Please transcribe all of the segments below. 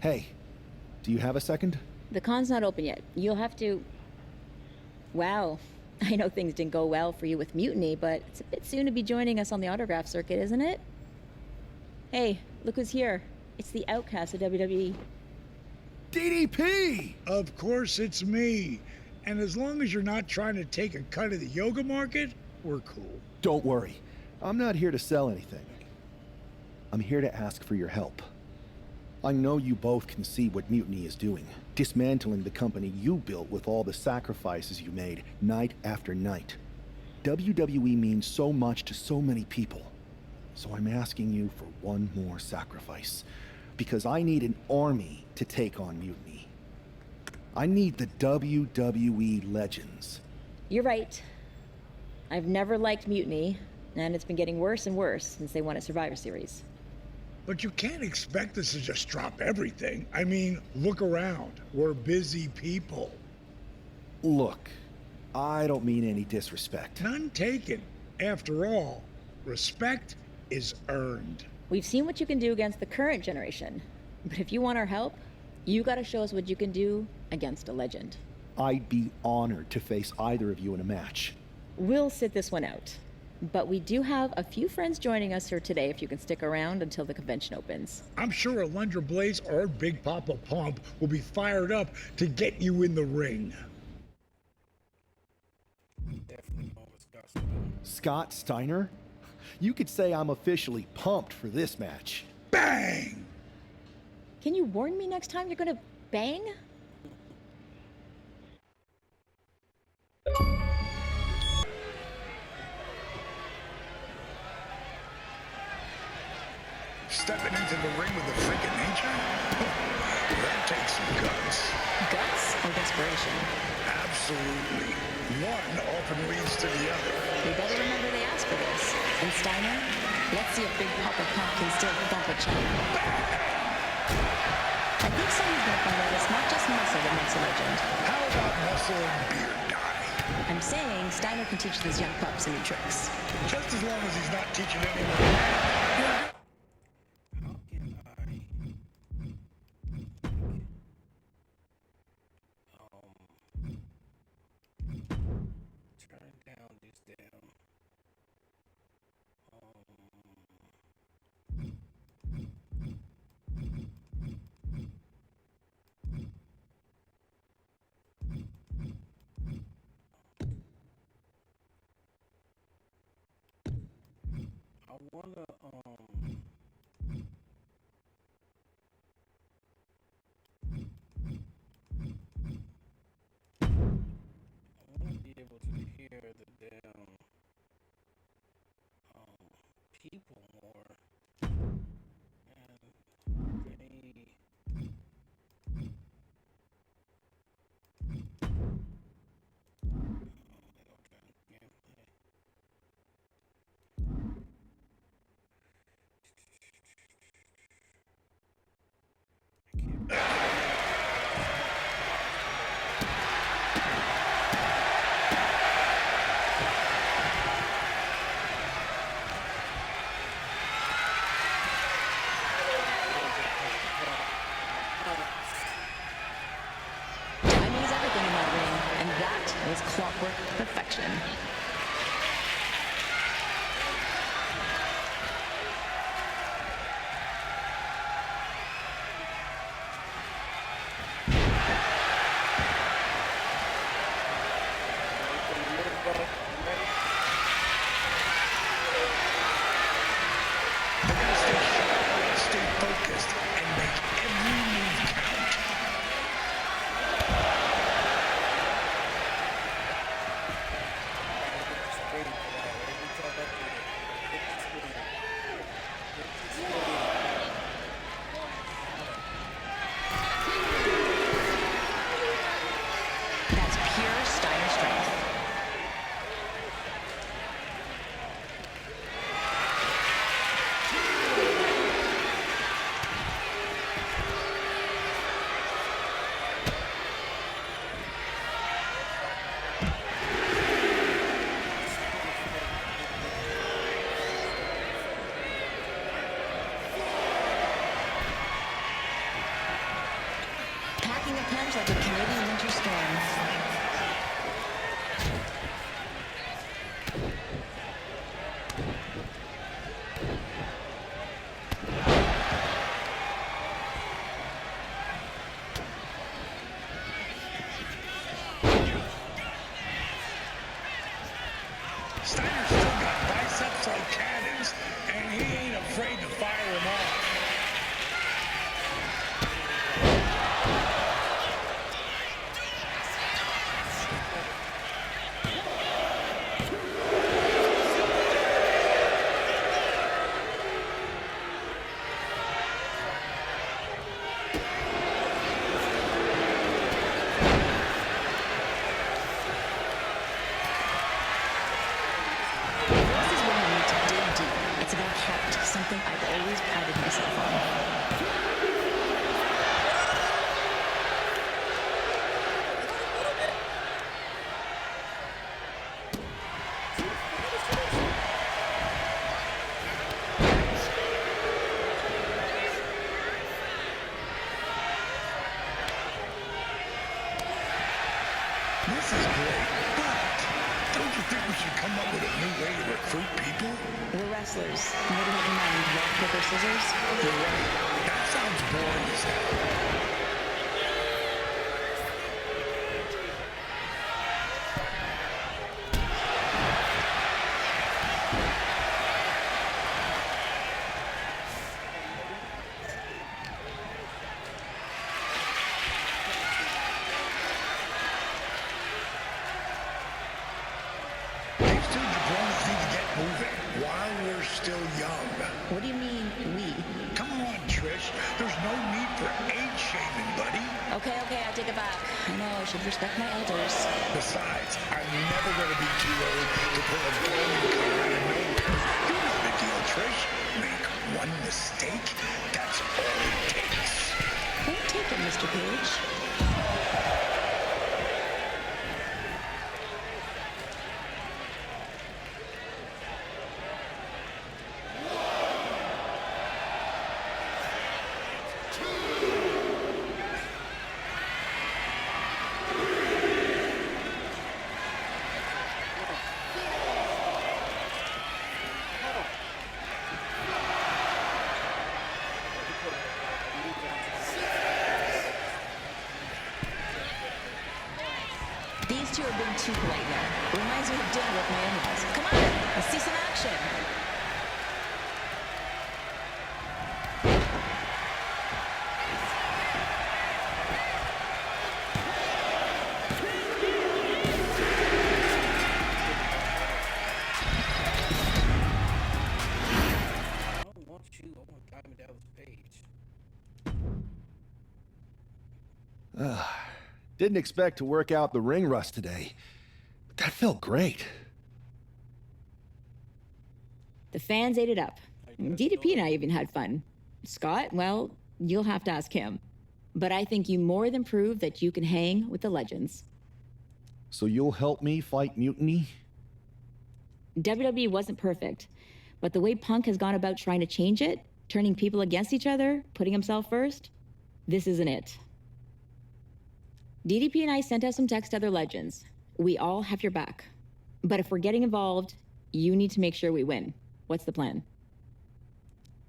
Hey, do you have a second? The con's not open yet. You'll have to... Wow. I know things didn't go well for you with Mutiny, but it's a bit soon to be joining us on the autograph circuit, isn't it? Hey, look who's here. It's the outcast of WWE. DDP! Of course it's me. And as long as you're not trying to take a cut of the yoga market, we're cool. Don't worry. I'm not here to sell anything. I'm here to ask for your help. I know you both can see what Mutiny is doing, dismantling the company you built with all the sacrifices you made night after night. WWE means so much to so many people, so I'm asking you for one more sacrifice, because I need an army to take on Mutiny. I need the WWE legends. You're right. I've never liked Mutiny, and it's been getting worse and worse since they won a Survivor Series. But you can't expect us to just drop everything. I mean, look around. We're busy people. Look, I don't mean any disrespect. None taken. After all, respect is earned. We've seen what you can do against the current generation, but if you want our help, you gotta show us what you can do against a legend. I'd be honored to face either of you in a match. We'll sit this one out. But we do have a few friends joining us here today if you can stick around until the convention opens. I'm sure Alundra Blaze or Big Papa Pump will be fired up to get you in the ring. Scott Steiner? You could say I'm officially pumped for this match. Bang! Can you warn me next time you're gonna bang? Stepping into the ring with a freak of nature? That takes some guts. Guts or desperation? Absolutely. One often leads to the other. We better remember they asked for this. And Steiner, let's see if Big Papa Pump can still thump a chunk. I think someone's gonna find out it's not just muscle that makes a legend. How about muscle and beard dye? I'm saying Steiner can teach these young pups some new tricks. Just as long as he's not teaching anyone. Turn down this damn I wanna be able to hear the damn people more and they Timing is everything in that ring, and that was clockwork perfection. Stay focused and make every move count. the Canadian Winter Storm. Steiner's still got biceps like cannons, and he ain't afraid to fire them off. This is when you need to dig deep. It's about heart, something I've always prided myself on. This is great, but don't you think we should come up with a new way to recruit people? We're wrestlers. What do you have in mind? Rock, paper, scissors? That sounds boring as hell. These two jabronis need to get moving while we're still young. What do you mean, we? Come on, Trish. There's no need for age shaming, buddy. Okay, I take it back. I know, I should respect my elders. Besides, I'm never going to be too old to pull a bowling car out of nowhere. You know the deal, Trish. Make one mistake, that's all it takes. Point taken, Mr. Page. These two are being too polite now. Reminds me of dinner with my in-laws. Come on, let's see some action. I don't want you. I want Diamond Dallas Page. Didn't expect to work out the ring rust today, but that felt great. The fans ate it up. DDP and I even had fun. Scott, well, you'll have to ask him. But I think you more than proved that you can hang with the legends. So you'll help me fight Mutiny? WWE wasn't perfect, but the way Punk has gone about trying to change it, turning people against each other, putting himself first, this isn't it. DDP and I sent out some text to other legends. We all have your back. But if we're getting involved, you need to make sure we win. What's the plan?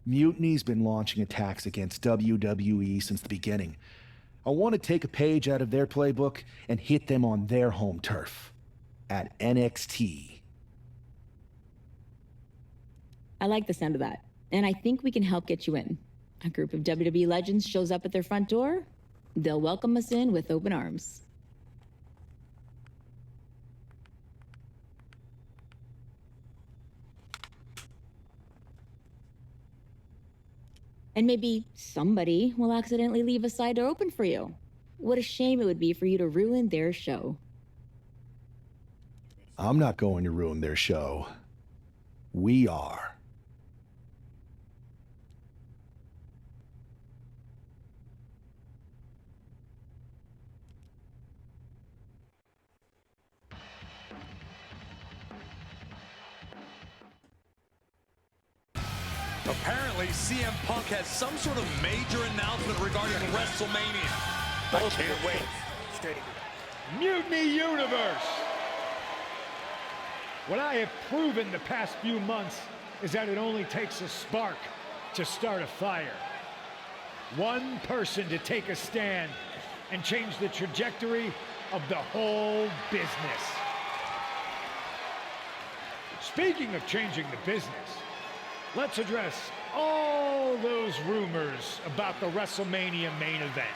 Mutiny's been launching attacks against WWE since the beginning. I want to take a page out of their playbook and hit them on their home turf. At NXT. I like the sound of that. And I think we can help get you in. A group of WWE legends shows up at their front door. They'll welcome us in with open arms. And maybe somebody will accidentally leave a side door open for you. What a shame it would be for you to ruin their show. I'm not going to ruin their show. We are. Apparently, CM Punk has some sort of major announcement regarding WrestleMania. I can't wait. frustrated. Mutiny Universe! What I have proven the past few months is that it only takes a spark to start a fire. One person to take a stand and change the trajectory of the whole business. Speaking of changing the business, let's address all those rumors about the WrestleMania main event.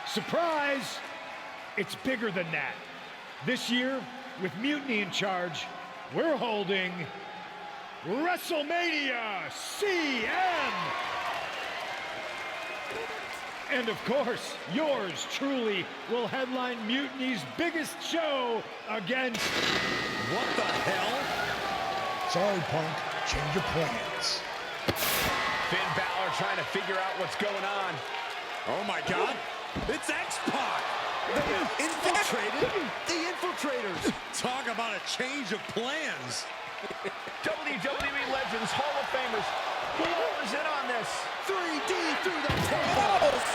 Surprise! It's bigger than that. This year, with Mutiny in charge, we're holding WrestleMania CM! And of course, yours truly will headline Mutiny's biggest show against... What the hell? Sorry, Punk. Change your plans. Finn Balor trying to figure out what's going on. Oh my God! It's X-Pac! They infiltrated the Infiltrators! Talk about a change of plans! WWE Legends, Hall of Famers, who all is in on this? 3D through the tables!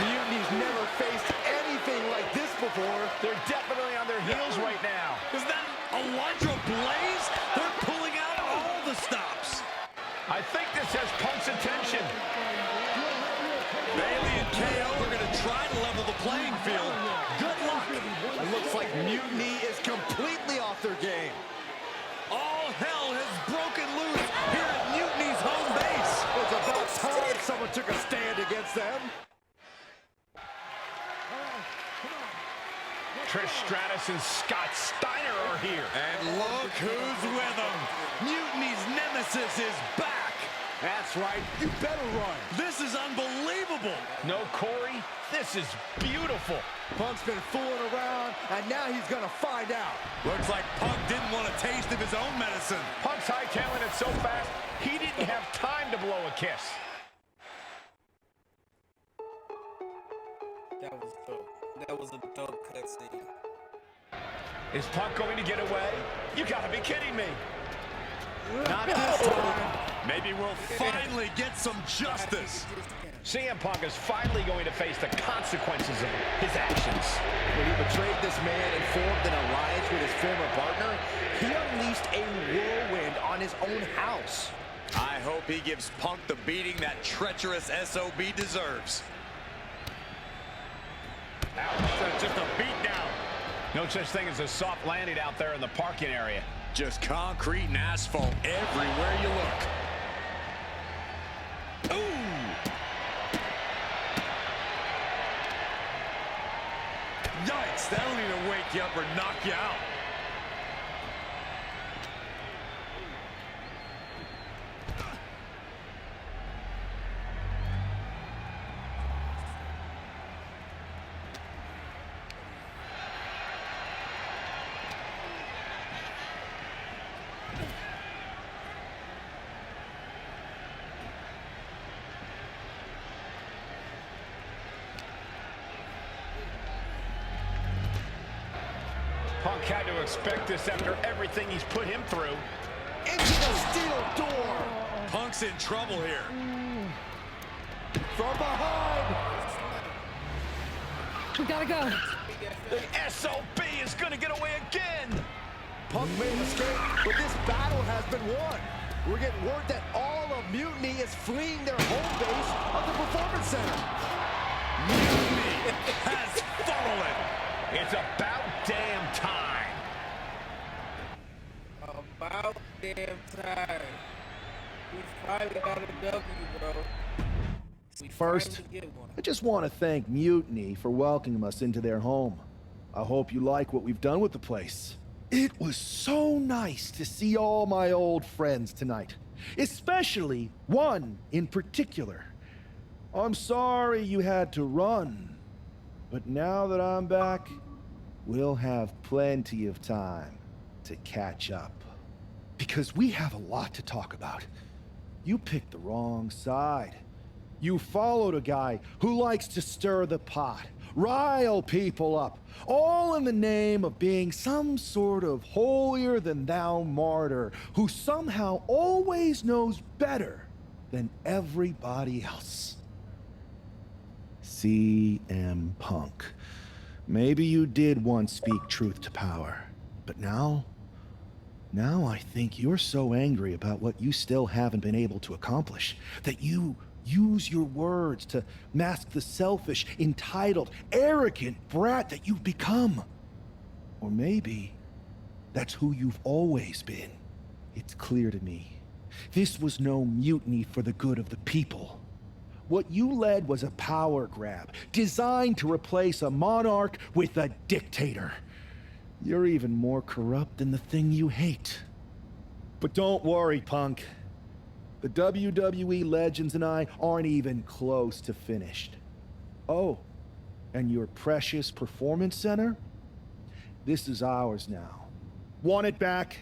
Mutiny's never faced anything like this before. They're definitely on their heels right now. Is that Electro Blaze? They're pulling out all the stops. I think this has Punk's attention. Bailey and KO are going to try to level the playing field. Good luck. It looks like Mutiny is completely off their game. All hell has broken loose here at Mutiny's home base. It's about time someone took a stand against them. Trish Stratus and Scott Steiner are here. And look who's with them. Mutiny's nemesis is back. That's right. You better run. This is unbelievable. No Corey, this is beautiful. Punk's been fooling around, and now he's going to find out. Looks like Punk didn't want a taste of his own medicine. Punk's hightailing it so fast, he didn't have time to blow a kiss. That was dope. That was a dope cutscene. Is Punk going to get away? You gotta be kidding me. Not this time. Maybe we'll finally get some justice. CM Punk is finally going to face the consequences of his actions. When he betrayed this man and formed an alliance with his former partner, he unleashed a whirlwind on his own house. I hope he gives Punk the beating that treacherous SOB deserves. Ouch. Just a beat down. No such thing as a soft landing out there in the parking area. Just concrete and asphalt everywhere you look. Ooh! Yikes, that'll either wake you up or knock you out. Punk had to expect this after everything he's put him through. Into the steel door. Punk's in trouble here. From behind. We gotta go. The SOB is gonna get away again. Punk made an escape, but this battle has been won. We're getting word that all of Mutiny is fleeing their home base of the Performance Center. Mutiny has fallen. It's about damn time. About damn time. We finally got a W, bro. We First, finally get one. I just want to thank Mutiny for welcoming us into their home. I hope you like what we've done with the place. It was so nice to see all my old friends tonight, especially one in particular. I'm sorry you had to run, but now that I'm back, we'll have plenty of time to catch up. Because we have a lot to talk about. You picked the wrong side. You followed a guy who likes to stir the pot, rile people up, all in the name of being some sort of holier-than-thou martyr who somehow always knows better than everybody else. CM Punk. Maybe you did once speak truth to power, but now I think you're so angry about what you still haven't been able to accomplish that you use your words to mask the selfish, entitled, arrogant brat that you've become. Or maybe that's who you've always been. It's clear to me. This was no mutiny for the good of the people. What you led was a power grab, designed to replace a monarch with a dictator. You're even more corrupt than the thing you hate. But don't worry, punk. The WWE legends and I aren't even close to finished. Oh, and your precious performance center? This is ours now. Want it back?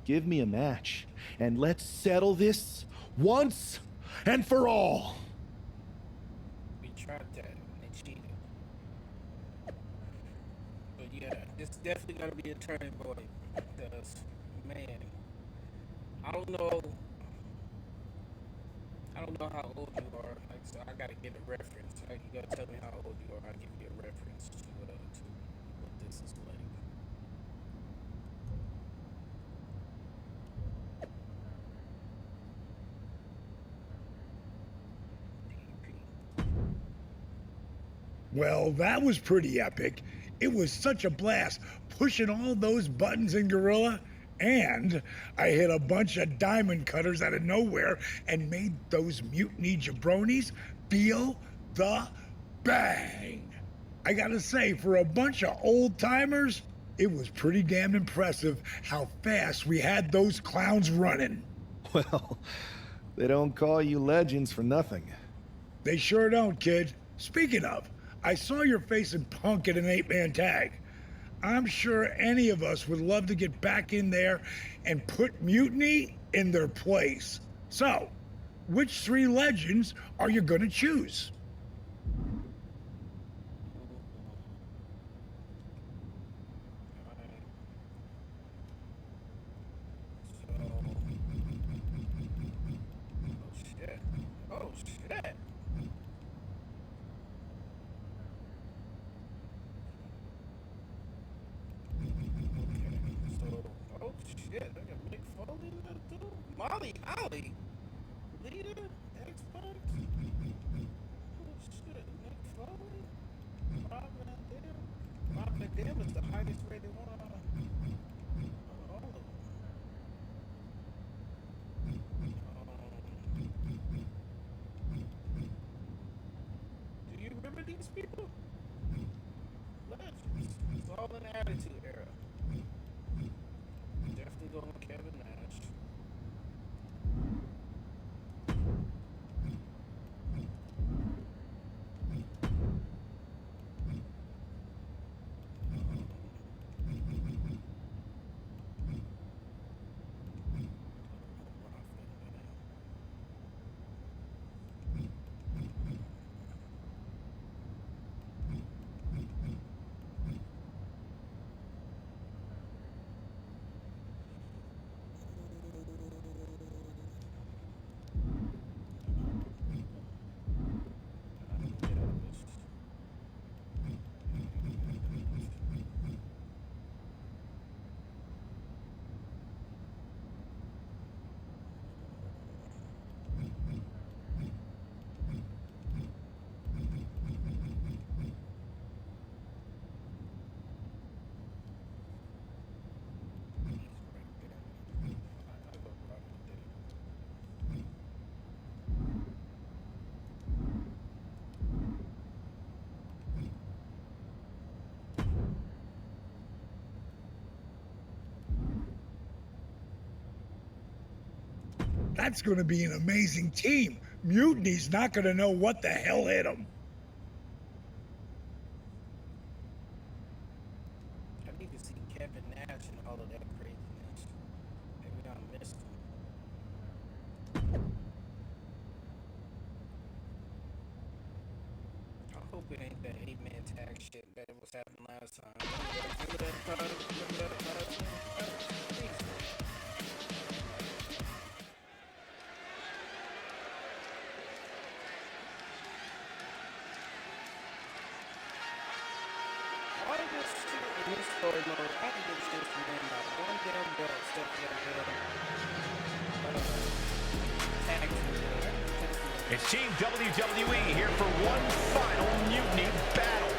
Give me a match, and let's settle this once and for all. We tried that and they cheated. But yeah, this definitely gotta be a turning point. Because, man, I don't know how old you are. Like, so I gotta get a reference. Like, you gotta tell me how old you are. I'll give you a reference to what this is like. Well, that was pretty epic. It was such a blast pushing all those buttons in Gorilla, and I hit a bunch of diamond cutters out of nowhere and made those mutiny jabronis feel the bang. I gotta say, for a bunch of old timers, it was pretty damn impressive how fast we had those clowns running. Well, they don't call you legends for nothing. They sure don't, kid. Speaking of, I saw your face in Punk at an 8-man tag. I'm sure any of us would love to get back in there and put Mutiny in their place. So, which 3 legends are you gonna choose? Oh shit. Oh shit, I got Mick Foley in that too. Molly Holly, leader, Xbox. Oh shit, Mick Foley, Rob Van Dam. Rob Van Dam is the highest rated one of all of them. Do you remember these people? Legends. It's all in the Attitude Era. Definitely going with Kevin Nash. That's gonna be an amazing team. Mutiny's not gonna know what the hell hit them. I need to see Kevin Nash and all of that craziness. Maybe I missed him. I hope it ain't that 8-man tag shit that was happening last time. Remember that time? Remember that last time? That was crazy. It's Team WWE here for one final Mutiny battle.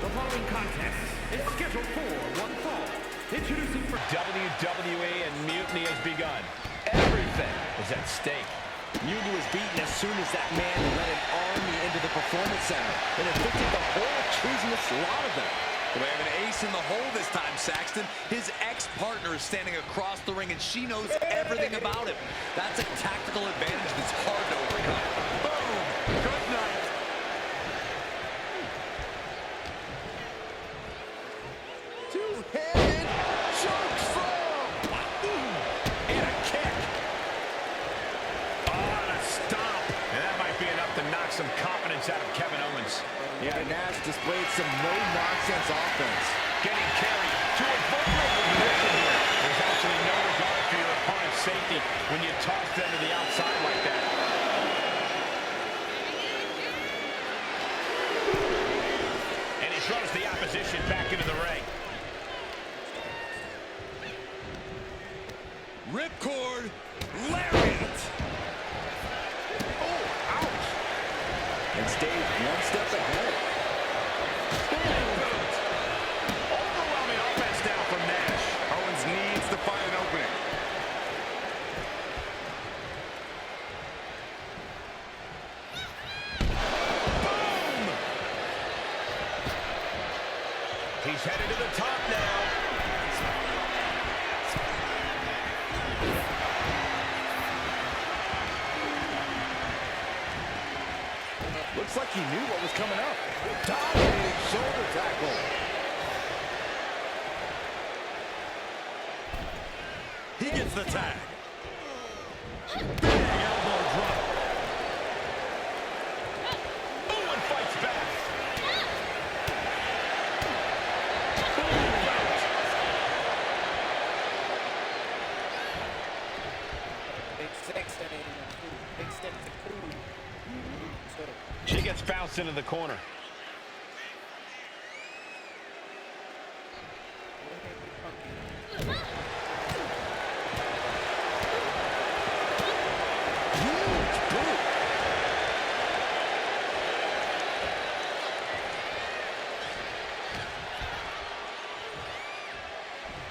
The following contest is scheduled for one fall. Introducing for WWE and Mutiny has begun. Everything is at stake. Mutiny was beaten as soon as that man led an army into the Performance Center and evicted the whole treasonous lot of them. They have an ace in the hole this time, Saxton. His ex-partner is standing across the ring, and she knows everything about him. That's a tactical advantage that's hard to overcome. Boom! Good night. Two-handed choke slam! And a kick. Oh, and a stomp. And that might be enough to knock some confidence out of Kevin Owens. Yeah, Nash displayed some no-nonsense offense. Getting carried to a vulnerable position here. There's actually no regard for your opponent's safety when you toss them to the outside like that. And he throws the opposition back into the ring. Ripcord, lariat. Oh, ouch! And stayed one step ahead. Overwhelming offense now from Nash. Owens needs to find an opening. Boom! He's headed to the top now. Looks like he knew what was coming up. Dominating shoulder tackle. He gets the tag. Big elbow drop. Owen fights back. Big six and big step to cool. So, She gets bounced into the corner. Huge boot.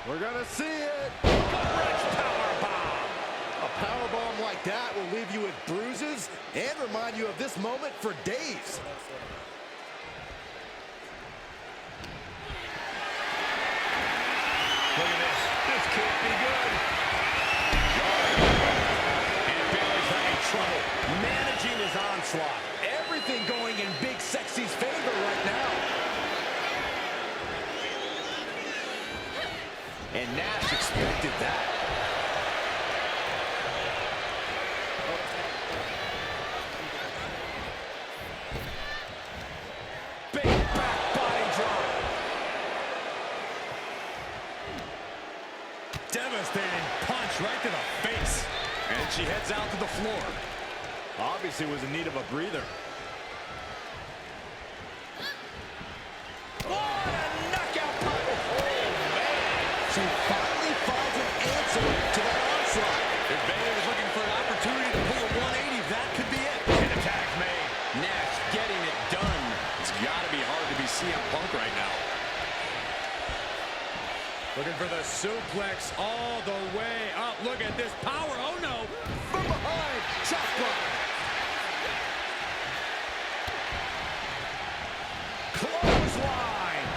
We're gonna see it. Gut-wrench powerbomb. A powerbomb like that will leave you with bruises and remind you of this moment for days. Look at this. This can't be good. And Bailey's having trouble managing his onslaught. Everything going in Big Sexy's favor right now. And Nash expected that. Big back body drop. Devastating punch right to the face. And she heads out to the floor. Obviously was in need of a breather. What a knockout punch. She finally finds an answer to that onslaught. If Bailey was looking for an opportunity to pull a 180, that could be it. And the tag's made. Nash getting it done. It's got to be hard to be CM Punk right now. looking for the suplex all the way up. Look at this power. Oh no! From behind, chop block. Clothesline.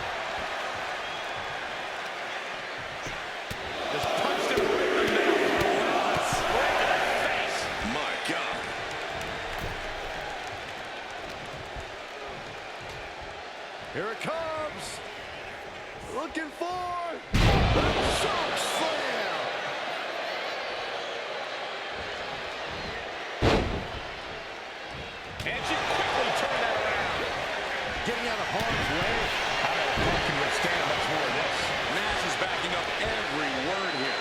Just punched him right in the mouth. Right to the face. My God. Here it comes. Looking for the choke slam. And she quickly turned that around. Getting out of harm's way. I don't know if Punk can withstand much more of this. Nash is backing up every word here.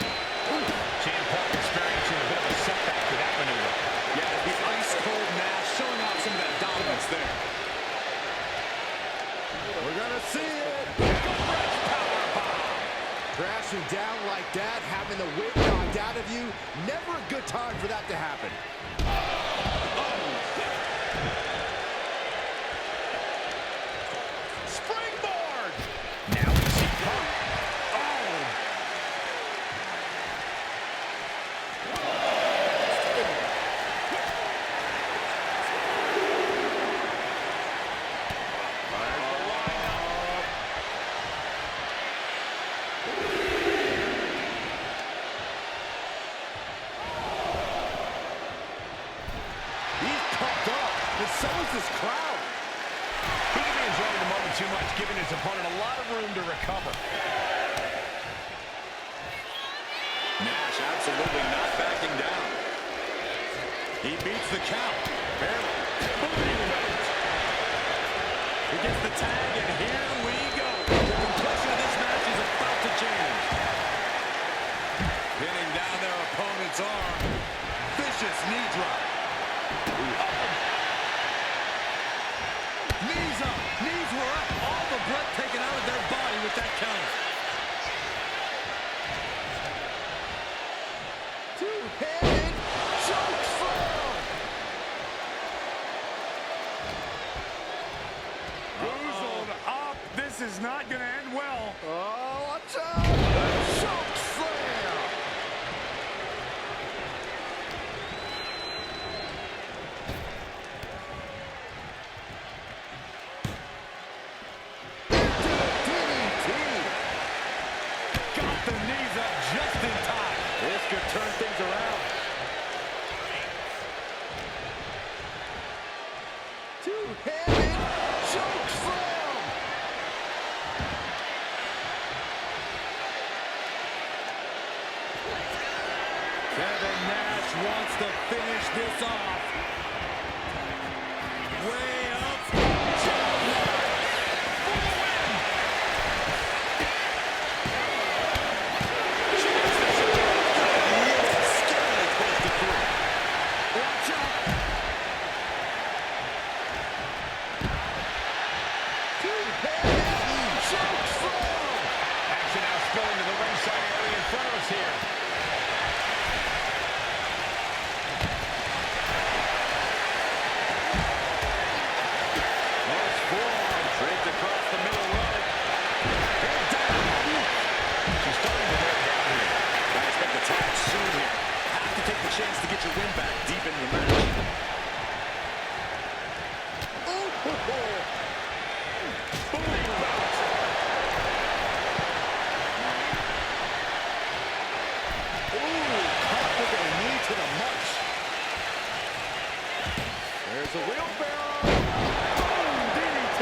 CM Punk experiencing a bit of a setback to that maneuver. Yeah, the ice-cold Nash showing off some of that dominance there. We're gonna see it. Crashing down like that, having the wind knocked out of you, never a good time for that to happen. Who's this crowd? He could be enjoying the moment too much, giving his opponent a lot of room to recover. Nash absolutely not backing down. He beats the count. Barely. He gets the tag, and here we go. The complexion of this match is about to change. Pinning down their opponent's arm. Vicious knee drop. Knees up. Knees were up. All the breath taken out of their body with that counter. Two-headed choke slam. Boozled up. This is not going to end well. Oh, watch out. Choke slam. Got the knees up just in time. This could turn things around. Two-headed choke slam. Kevin Nash wants to finish this off. Way up. Action now spilling to the ringside area in front of us here. Nice forearm draped across the middle rope. And down. She's starting to wear down here. I expect a tag soon here. Have to take the chance to get your win back deep in the match. To the munch. There's a wheelbarrow. Boom, DDT.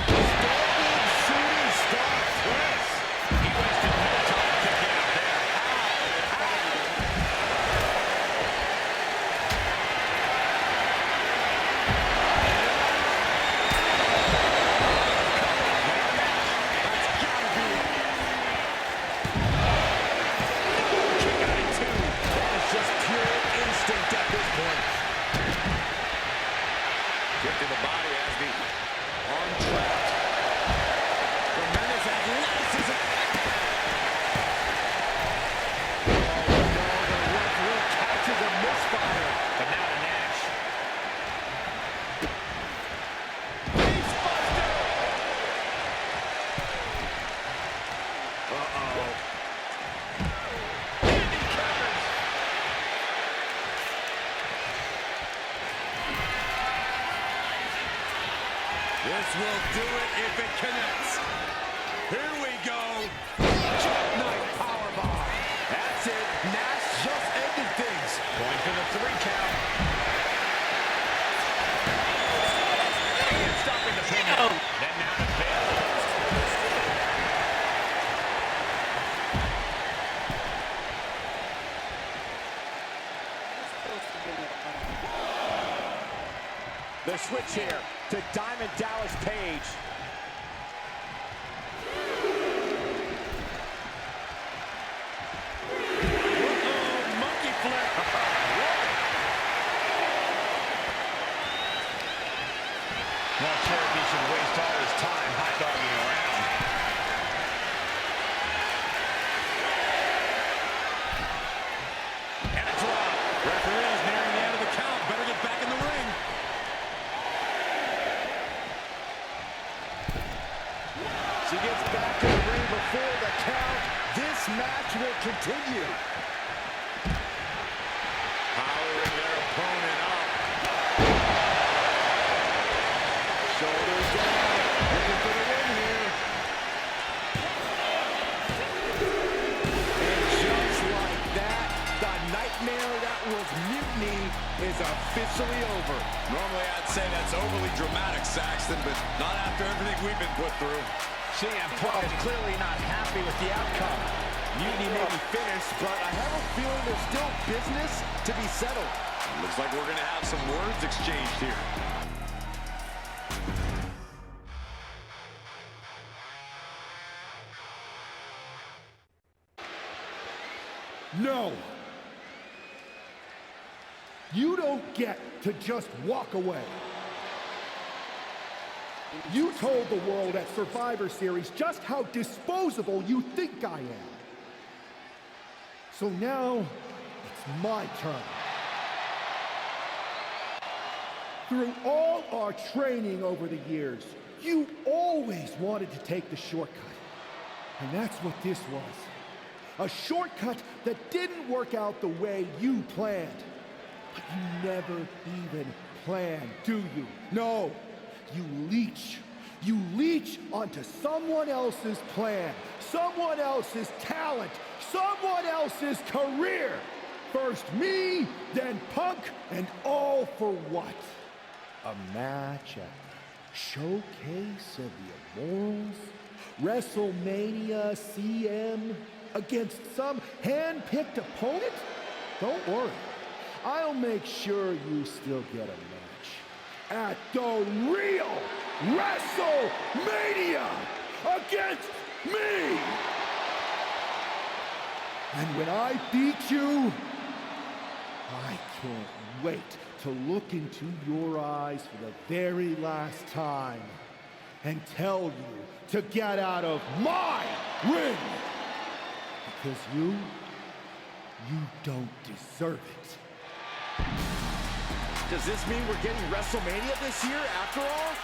Standing shooting star press. He wasted no time kicking out there. That's gotta be it. Kick out at two. That is just pure instinct at this point. Kick to the body as the arm trapped. Tremendous athleticism. Oh no, the referee catches a misfire. But now to Nash. Face buster. Uh-oh. Andy counters. This will do it if it connects. Here we go. Jackknife powerbomb. That's it. Nash just ended things. Going for the 3 count. And stopping the pin. Then now to Bayley. The switch here to Diamond Dallas Page. Monkey flip. Now Cherokee should waste all his time hot-dogging around. And a drop. Referee's nearing the end of the count. Better get back in the ring. She gets back to the ring before the count. This match will continue. Powering their opponent up. Shoulders down. Looking for the win here. And just like that, the night nightmare that was Mutiny is officially over. Normally I'd say that's overly dramatic, Saxton, but not after everything we've been put through. CM Punk is clearly not happy with the outcome. Mutiny may be finished, but I have a feeling there's still business to be settled. Looks like we're going to have some words exchanged here. No! You don't get to just walk away. You told the world at Survivor Series just how disposable you think I am. So now, it's my turn. Through all our training over the years, you always wanted to take the shortcut. And that's what this was. A shortcut that didn't work out the way you planned. But you never even planned, do you? No, you leech. You leech onto someone else's plan, someone else's talent, someone else's career. First me, then Punk, and all for what? A match at the Showcase of the Immortals? WrestleMania CM against some hand-picked opponent? Don't worry. I'll make sure you still get a match at the real WrestleMania against me! And when I beat you, I can't wait to look into your eyes for the very last time and tell you to get out of my ring! Because you don't deserve it. Does this mean we're getting WrestleMania this year after all?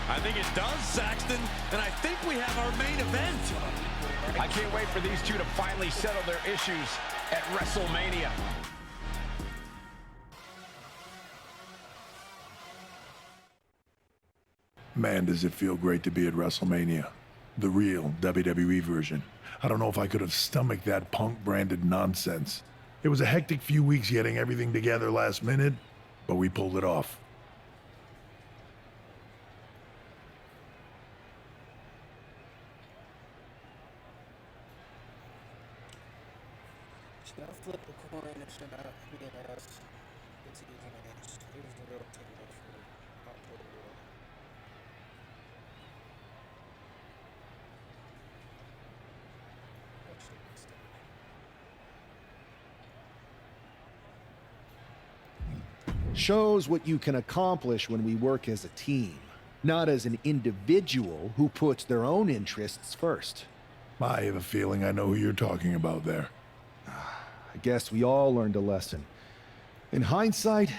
I think it does, Saxton, and I think we have our main event. I can't wait for these two to finally settle their issues at WrestleMania. Man, does it feel great to be at WrestleMania. The real WWE version. I don't know if I could have stomached that Punk-branded nonsense. It was a hectic few weeks getting everything together last minute, but we pulled it off. Should I flip a coin or should I be an ass? It's easy match. It was the real takeover for October. Shows what you can accomplish when we work as a team, not as an individual who puts their own interests first. I have a feeling I know who you're talking about there. I guess we all learned a lesson. In hindsight,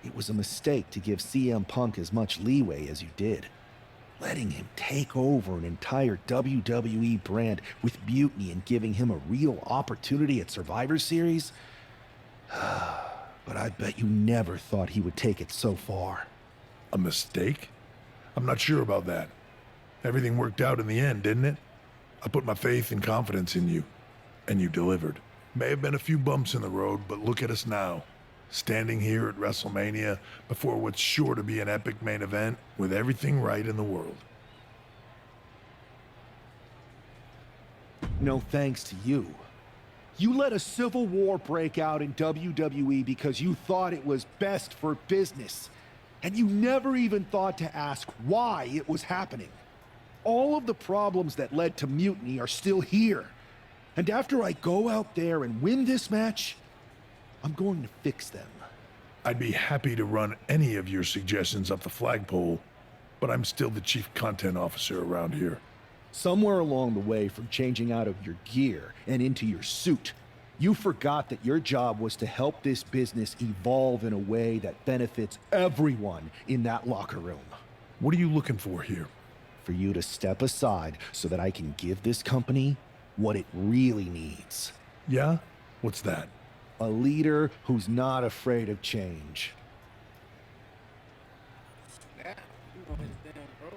it was a mistake to give CM Punk as much leeway as you did. Letting him take over an entire WWE brand with Mutiny and giving him a real opportunity at Survivor Series? But I bet you never thought he would take it so far. A mistake? I'm not sure about that. Everything worked out in the end, didn't it? I put my faith and confidence in you, and you delivered. May have been a few bumps in the road, but look at us now. Standing here at WrestleMania before what's sure to be an epic main event with everything right in the world. No thanks to you. You let a civil war break out in WWE because you thought it was best for business. And you never even thought to ask why it was happening. All of the problems that led to Mutiny are still here. And after I go out there and win this match, I'm going to fix them. I'd be happy to run any of your suggestions up the flagpole, but I'm still the chief content officer around here. Somewhere along the way from changing out of your gear and into your suit, you forgot that your job was to help this business evolve in a way that benefits everyone in that locker room. What are you looking for here? For you to step aside so that I can give this company what it really needs. Yeah? What's that? A leader who's not afraid of change. Snap. You on his damn road?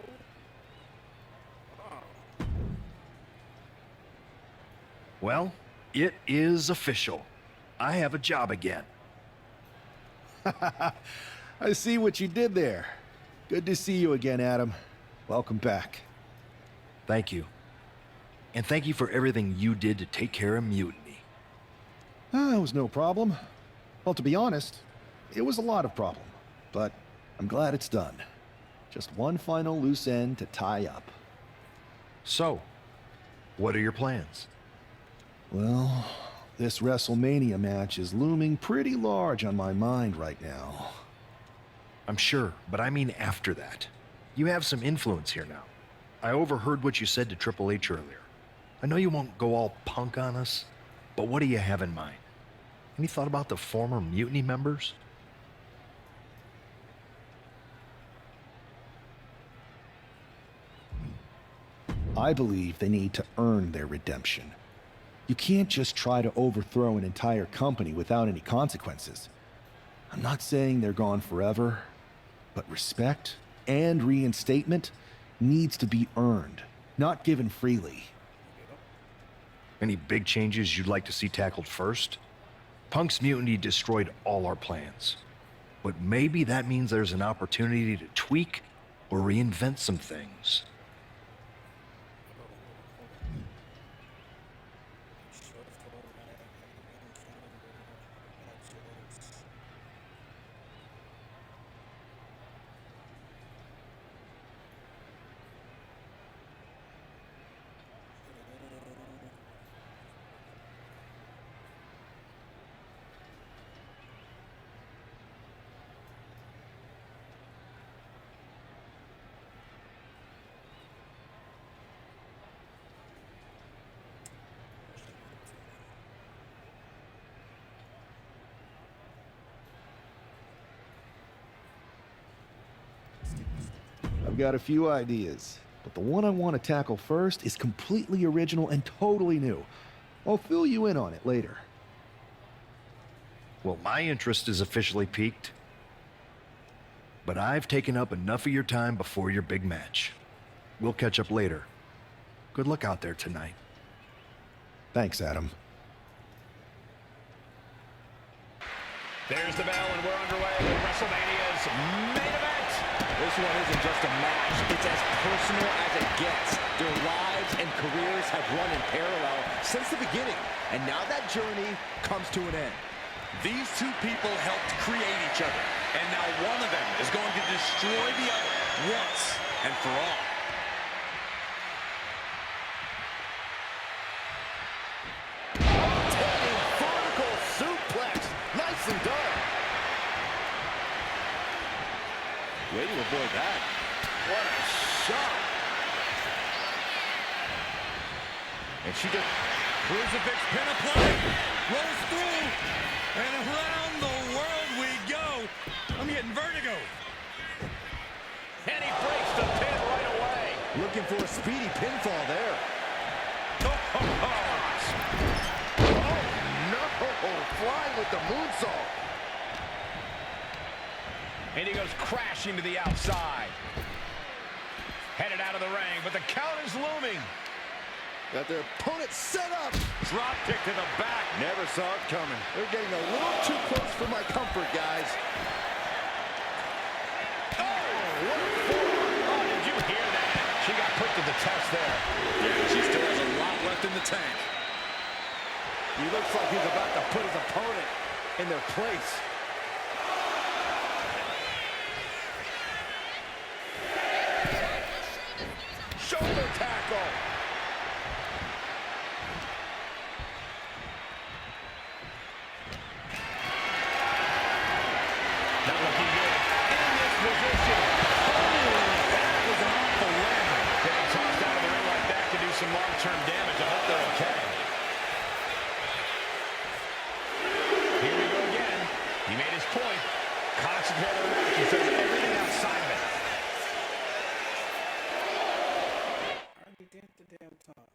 Well, it is official. I have a job again. I see what you did there. Good to see you again, Adam. Welcome back. Thank you. And thank you for everything you did to take care of Mutiny. It was no problem. Well, to be honest, it was a lot of problem. But I'm glad it's done. Just one final loose end to tie up. So, what are your plans? Well, this WrestleMania match is looming pretty large on my mind right now. I'm sure, but I mean after that. You have some influence here now. I overheard what you said to Triple H earlier. I know you won't go all punk on us, but what do you have in mind? Any thought about the former Mutiny members? I believe they need to earn their redemption. You can't just try to overthrow an entire company without any consequences. I'm not saying they're gone forever, but respect and reinstatement needs to be earned, not given freely. Any big changes you'd like to see tackled first? Punk's mutiny destroyed all our plans. But maybe that means there's an opportunity to tweak or reinvent some things. I've got a few ideas, but the one I want to tackle first is completely original and totally new. I'll fill you in on it later. Well, my interest is officially piqued. But I've taken up enough of your time before your big match. We'll catch up later. Good luck out there tonight. Thanks, Adam. There's the bell, and we're underway with WrestleMania's main event. This one isn't just a match. It's as personal as it gets. Their lives and careers have run in parallel since the beginning, and now that journey comes to an end. These two people helped create each other, and now one of them is going to destroy the other once and for all. Taking vertical suplex. Nicely done. Way to avoid that. What a shot. And she just Crucifix pin applied. Rolls through. And around the world we go. I'm getting vertigo. And he breaks the pin right away. looking for a speedy pinfall there. Oh, no. Flying with the moonsault. And he goes crashing to the outside. Headed out of the ring, but the count is looming. Got their opponent set up. Drop kick to the back. Never saw it coming. They're getting a little too close for my comfort, guys. Oh, what a forearm. Oh, did you hear that? She got put to the test there. Yeah, she still has a lot left in the tank. He looks like he's about to put his opponent in their place. Shoulder tackle. Not looking good. In this position. Oh, that was an awful landing. Getting tossed out of the ring like that could do some long-term damage. I hope they're okay. Here we go again. He made his point. Concentrate on the match instead of everything outside of it. I already did the damn time.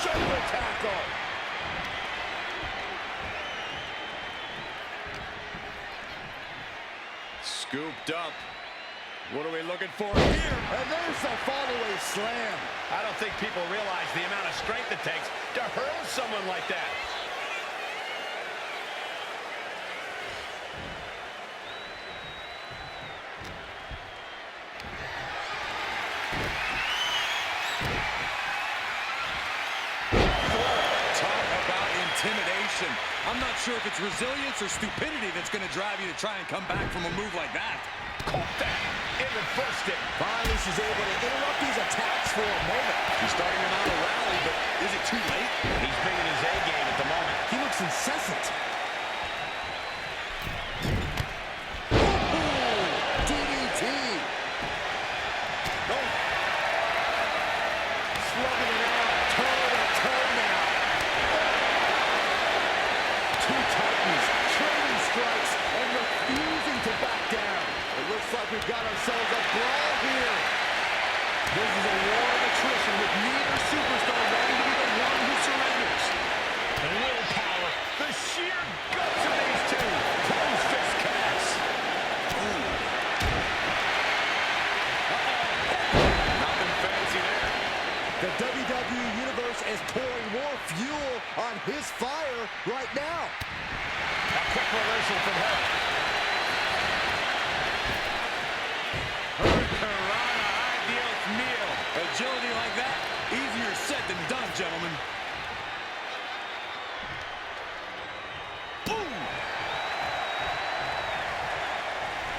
Shoulder tackle. Scooped up. What are we looking for here? And there's a fallaway slam. I don't think people realize the amount of strength it takes to hurl someone like that. Talk about intimidation. I'm not sure if it's resilience or stupidity that's going to drive you to try and come back from a move like that. Caught that and reversed it. Finally, she's able to interrupt these attacks for a moment. She's starting him out a rally, but is it too late? He's bringing his A game at the moment. He looks incessant. DDT. No. Slugging it out, toe to toe now. Two titans trading strikes and refusing to back down. It looks like we've got ourselves a brawl here. This is a war of attrition with neither superstar wanting to be the one who surrenders. The willpower, the sheer guts of these two. Close fist connects. Nothing fancy there. The WWE Universe is pouring more fuel on his fire right now. A quick reversal from her. Adios mio. Agility like that, easier said than done, gentlemen.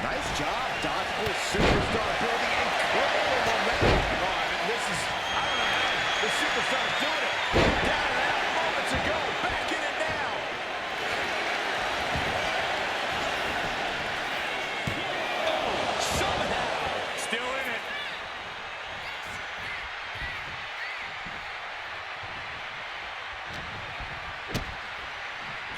Nice job, Dodgeball superstar building incredible momentum. I don't know how the superstar's doing it. Down and out moments ago. Back in it now. Somehow, still in it.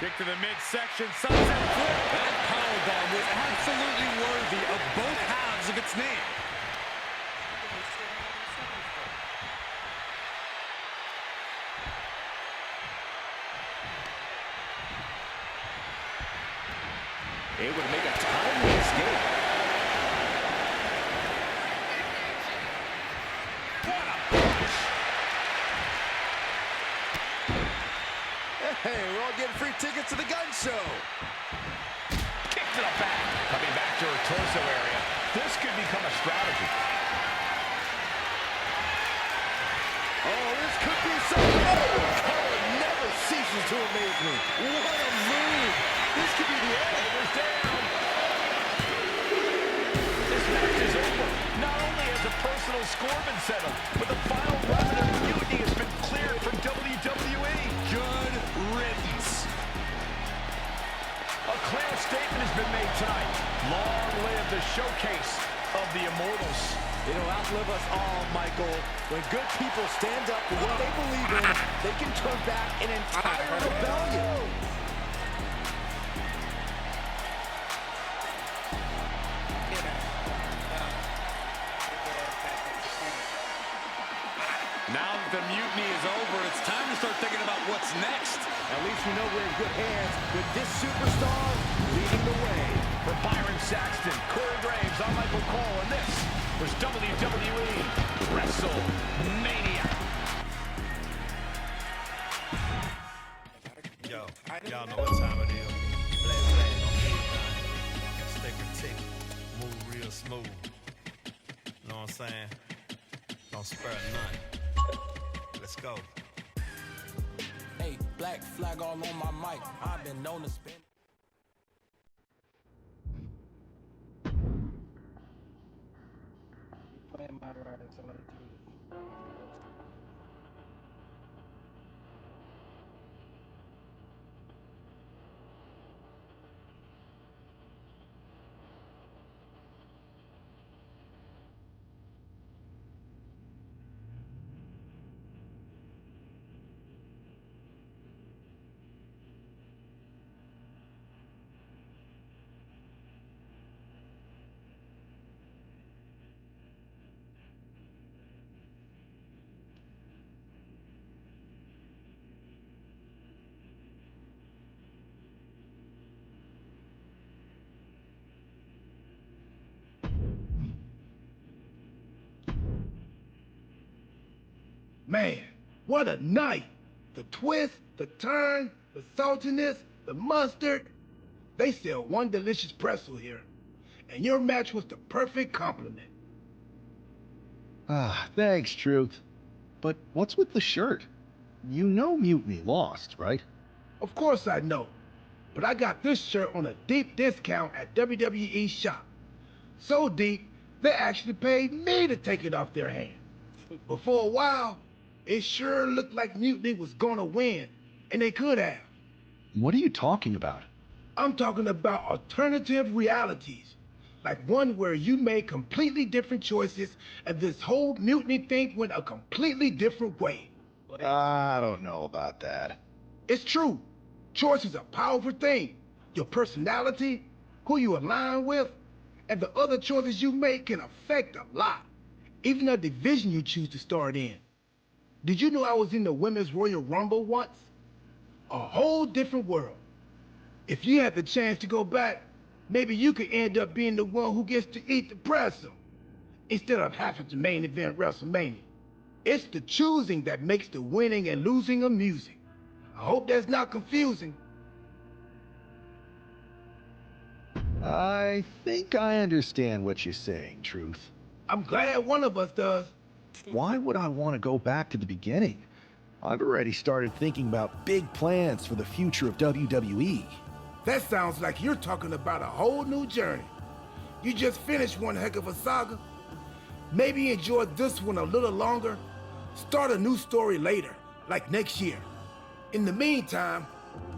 Kick to the midsection, sunset flip. That powerbomb was absolutely worthy of both halves of its name. Able to make a timely escape. What a push. Hey, we're all getting free tickets to the gun show. Kick to the back. Coming back to her torso area. This could become a strategy. Oh, this could be something. Oh, color never ceases to amaze me. What a move. This could be the end. Shoulders down. This match is over. Not only has a personal score been settled, but the final round of Mutiny has been cleared for WWE. Good riddance. A clear statement has been made tonight. Long live the showcase of the Immortals. It'll outlive us all, Michael. When good people stand up for what they believe in, they can turn back an entire rebellion. Now that the mutiny is over, it's time to start thinking about what's next. At least we know we're in good hands with this superstar leading the way. For Byron Saxton, Corey Graves, I'm Michael Cole, and this was WWE WrestleMania. Yo, y'all know what time it is. Black, black, on everything. Stay protected. Move real smooth. Know what I'm saying? Don't spare none. Let's go. Hey, black flag all on my mic. I've been known to spin. Playing my ride until I do. Man, what a night! The twist, the turn, the saltiness, the mustard. They sell one delicious pretzel here, and your match was the perfect compliment. Ah, thanks, Truth. But what's with the shirt? You know Mutiny lost, right? Of course I know, but I got this shirt on a deep discount at WWE shop. So deep, they actually paid me to take it off their hands. But for a while, it sure looked like Mutiny was gonna win, and they could have. What are you talking about? I'm talking about alternative realities, like one where you made completely different choices and this whole mutiny thing went a completely different way. I don't know about that. It's true. Choice is a powerful thing. Your personality, who you align with, and the other choices you make can affect a lot. Even the division you choose to start in. Did you know I was in the Women's Royal Rumble once? A whole different world. If you had the chance to go back, maybe you could end up being the one who gets to eat the pretzel instead of having to main event WrestleMania. It's the choosing that makes the winning and losing amusing. I hope that's not confusing. I think I understand what you're saying, Truth. I'm glad one of us does. Why would I want to go back to the beginning? I've already started thinking about big plans for the future of WWE. That sounds like you're talking about a whole new journey. You just finished one heck of a saga. Maybe enjoy this one a little longer. Start a new story later, like next year. In the meantime,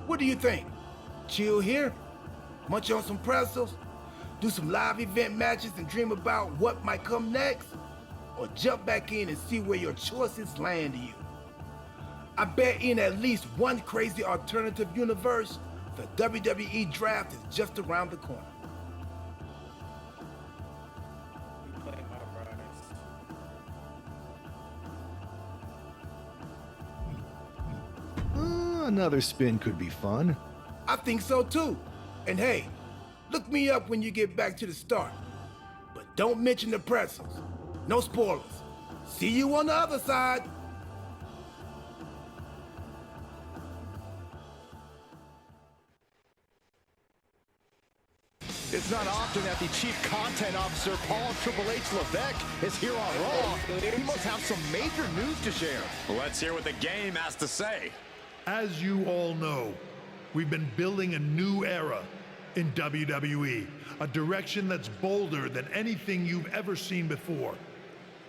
what do you think? Chill here? Munch on some pretzels? Do some live event matches and dream about what might come next? Or jump back in and see where your choices land you? I bet in at least one crazy alternative universe, the WWE draft is just around the corner. Another spin could be fun. I think so too. And hey, look me up when you get back to the start. But don't mention the pretzels. No spoilers. See you on the other side. It's not often that the Chief Content Officer, Paul Triple H Levesque, is here on Raw. He must have some major news to share. Let's hear what the game has to say. As you all know, we've been building a new era in WWE, a direction that's bolder than anything you've ever seen before.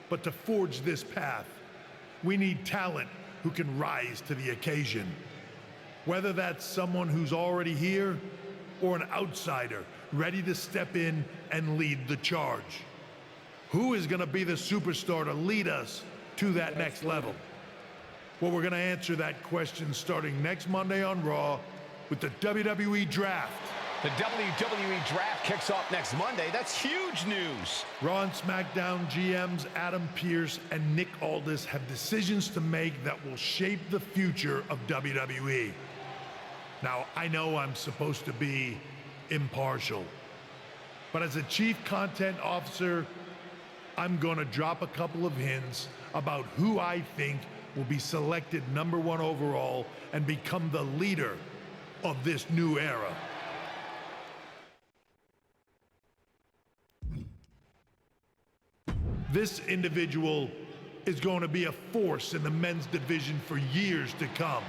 But to forge this path, we need talent who can rise to the occasion. Whether that's someone who's already here or an outsider ready to step in and lead the charge. Who is going to be the superstar to lead us to that next level? Well, we're going to answer that question starting next Monday on Raw with the WWE Draft. The WWE Draft kicks off next Monday. That's huge news. Raw and SmackDown GMs Adam Pearce and Nick Aldis have decisions to make that will shape the future of WWE. Now, I know I'm supposed to be impartial, but as a Chief Content Officer, I'm gonna drop a couple of hints about who I think will be selected #1 overall and become the leader of this new era. This individual is going to be a force in the men's division for years to come.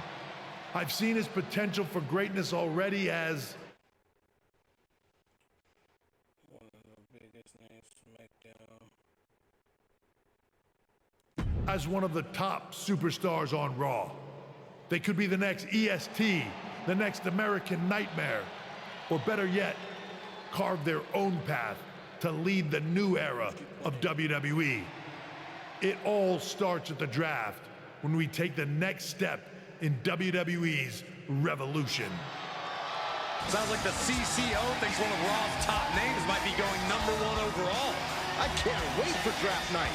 I've seen his potential for greatness already as one of the biggest names SmackDown. as one of the top superstars on Raw. They could be the next EST, the next American Nightmare, or better yet, carve their own path to lead the new era of WWE. It all starts at the draft when we take the next step in WWE's revolution. Sounds like the CCO thinks one of Raw's top names might be going #1 overall. I can't wait for draft night.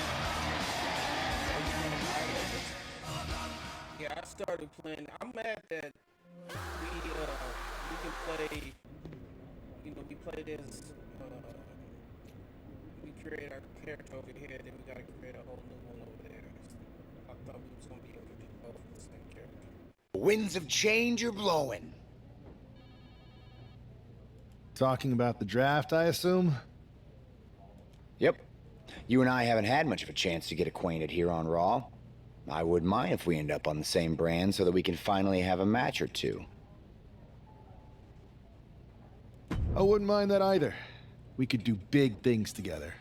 Yeah, I started playing. I'm mad that we can play. You know, we play this. We create our character over here, then we gotta create a whole new one over there. thought we was gonna be able to do both of the same character. Winds of change are blowing. Talking about the draft, I assume? Yep. You and I haven't had much of a chance to get acquainted here on Raw. I wouldn't mind if we end up on the same brand so that we can finally have a match or two. I wouldn't mind that either. We could do big things together.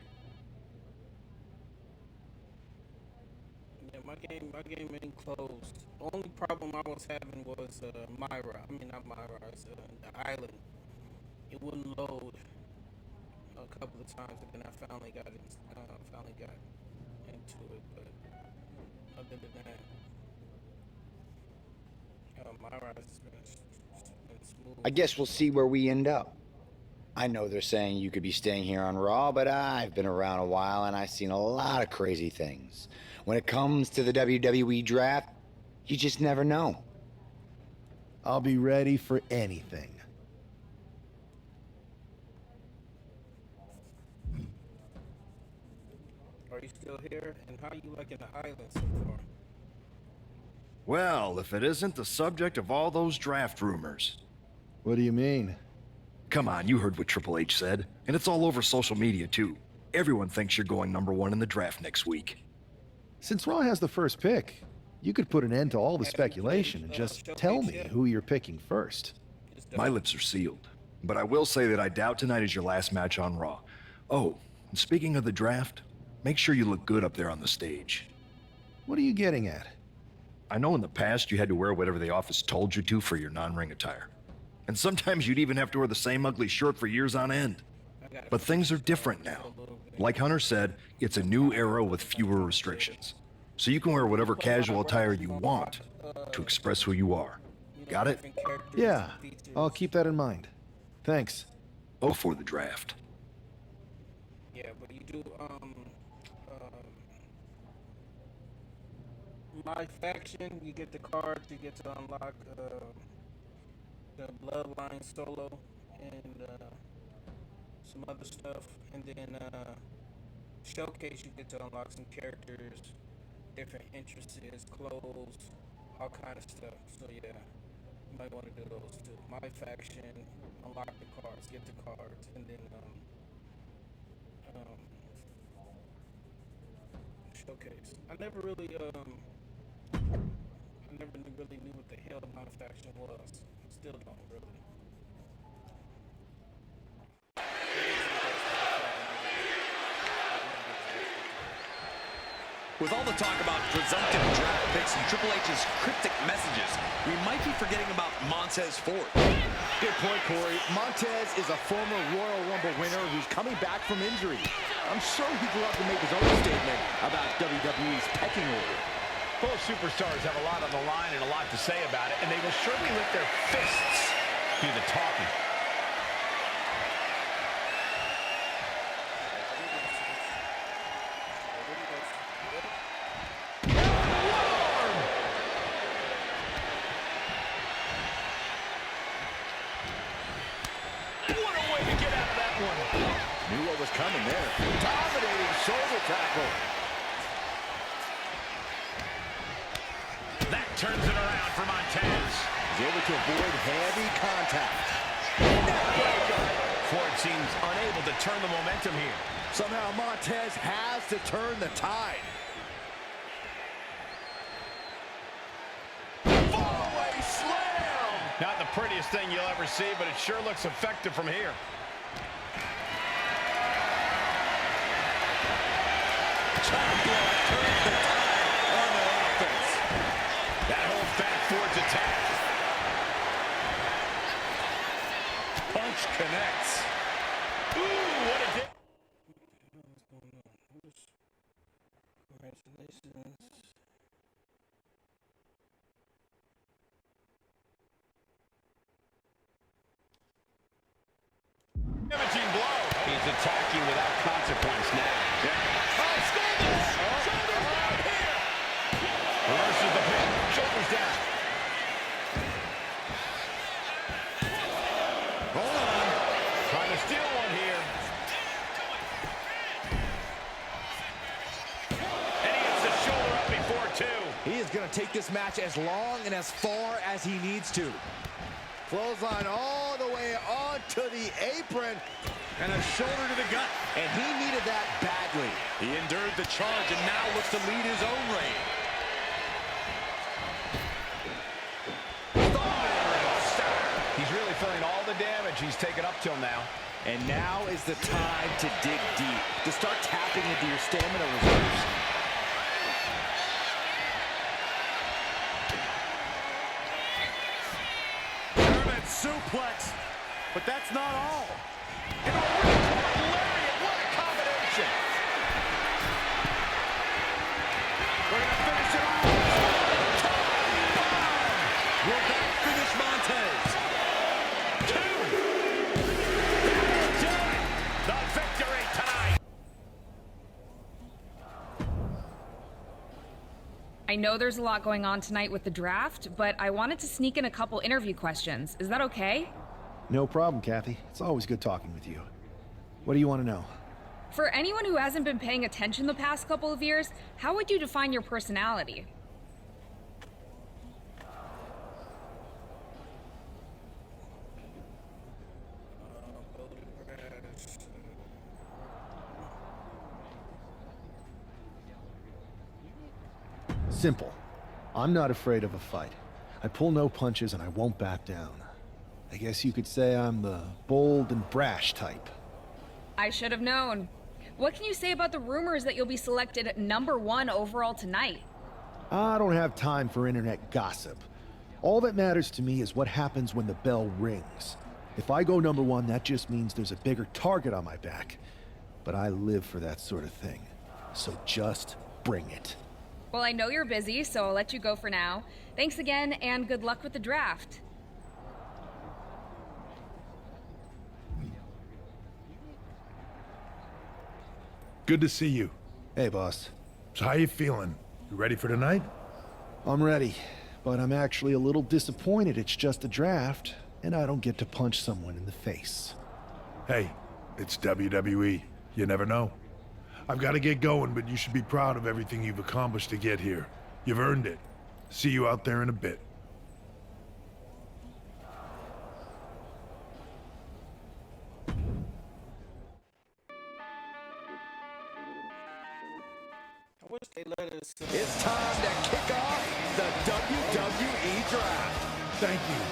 Yeah, my game ain't closed. The only problem I was having was Myra. I mean, not Myra. It's the island. It wouldn't load a couple of times, and then I finally got into it. But other than that, Myra has been smooth. I guess we'll see where we end up. I know they're saying you could be staying here on Raw, but I've been around a while and I've seen a lot of crazy things. When it comes to the WWE draft, you just never know. I'll be ready for anything. Are you still here? And how are you liking the island so far? Well, if it isn't the subject of all those draft rumors. What do you mean? Come on, you heard what Triple H said. And it's all over social media, too. Everyone thinks you're going #1 in the draft next week. Since Raw has the first pick, you could put an end to all the speculation and just tell me who you're picking first. My lips are sealed. But I will say that I doubt tonight is your last match on Raw. Oh, and speaking of the draft, make sure you look good up there on the stage. What are you getting at? I know in the past you had to wear whatever the office told you to for your non-ring attire. And sometimes you'd even have to wear the same ugly shirt for years on end. But things are different now. Like Hunter said, it's a new era with fewer restrictions. So you can wear whatever casual attire you want to express who you are. Got it? Yeah, I'll keep that in mind. Thanks. Oh, for the draft. Yeah, but you do, my faction, you get the cards, you get to unlock, the Bloodline solo and some other stuff, and then showcase you get to unlock some characters, different interests, clothes, all kind of stuff. So yeah, you might want to do those too. My faction, unlock the cards, get the cards, and then showcase. I never really knew what the hell my faction was. Still don't really. With all the talk about presumptive draft picks and Triple H's cryptic messages, we might be forgetting about Montez Ford. Good point, Corey. Montez is a former Royal Rumble winner who's coming back from injury. I'm sure he'd love to make his own statement about WWE's pecking order. Both superstars have a lot on the line and a lot to say about it, and they will surely let their fists do the talking. What a way to get out of that one. Knew what was coming there. Dominating shoulder tackle. That turns it around for Montez. He's able to avoid heavy contact. Ford seems unable to turn the momentum here. Somehow Montez has to turn the tide. Fallaway slam! Not the prettiest thing you'll ever see, but it sure looks effective from here. Top blow turns the tide on their offense. That holds back Ford's attack. Punch connects. Ooh, what a dig. Congratulations. Damaging blow. He's attacking without consequence now. Reverses the pin. Shoulders down. Hold on. Trying to steal one here. And he gets the shoulder up before He is going to take this match as long and as far as he needs to. Clothesline all the way onto the apron. And a shoulder to the gut. And he needed that badly. He endured the charge and now looks to lead his own reign. He's really feeling all the damage he's taken up till now. And now is the time to dig deep, to start tapping into your stamina reserves. German suplex. But that's not all. And a ripcord lariat. What a combination. We're going to finish it off. Will that finish Montez? The victory tonight. I know there's a lot going on tonight with the draft, but I wanted to sneak in a couple interview questions. Is that okay? No problem, Kathy. It's always good talking with you. What do you want to know? For anyone who hasn't been paying attention the past couple of years, how would you define your personality? Simple. I'm not afraid of a fight. I pull no punches and I won't back down. I guess you could say I'm the bold and brash type. I should have known. What can you say about the rumors that you'll be selected #1 overall tonight? I don't have time for internet gossip. All that matters to me is what happens when the bell rings. If I go #1, that just means there's a bigger target on my back. But I live for that sort of thing. So just bring it. Well, I know you're busy, so I'll let you go for now. Thanks again, and good luck with the draft. Good to see you. Hey, boss. So how you feeling? You ready for tonight? I'm ready, but I'm actually a little disappointed it's just a draft, and I don't get to punch someone in the face. Hey, it's WWE. You never know. I've got to get going, but you should be proud of everything you've accomplished to get here. You've earned it. See you out there in a bit. I wish they let us. It's time to kick off the WWE Draft. Thank you.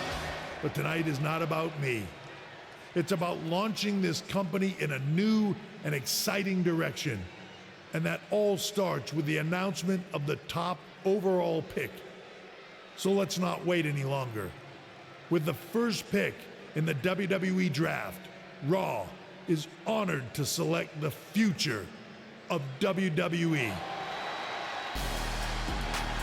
But tonight is not about me. It's about launching this company in a new and exciting direction. And that all starts with the announcement of the top overall pick. So let's not wait any longer. With the first pick in the WWE Draft, Raw is honored to select the future of WWE.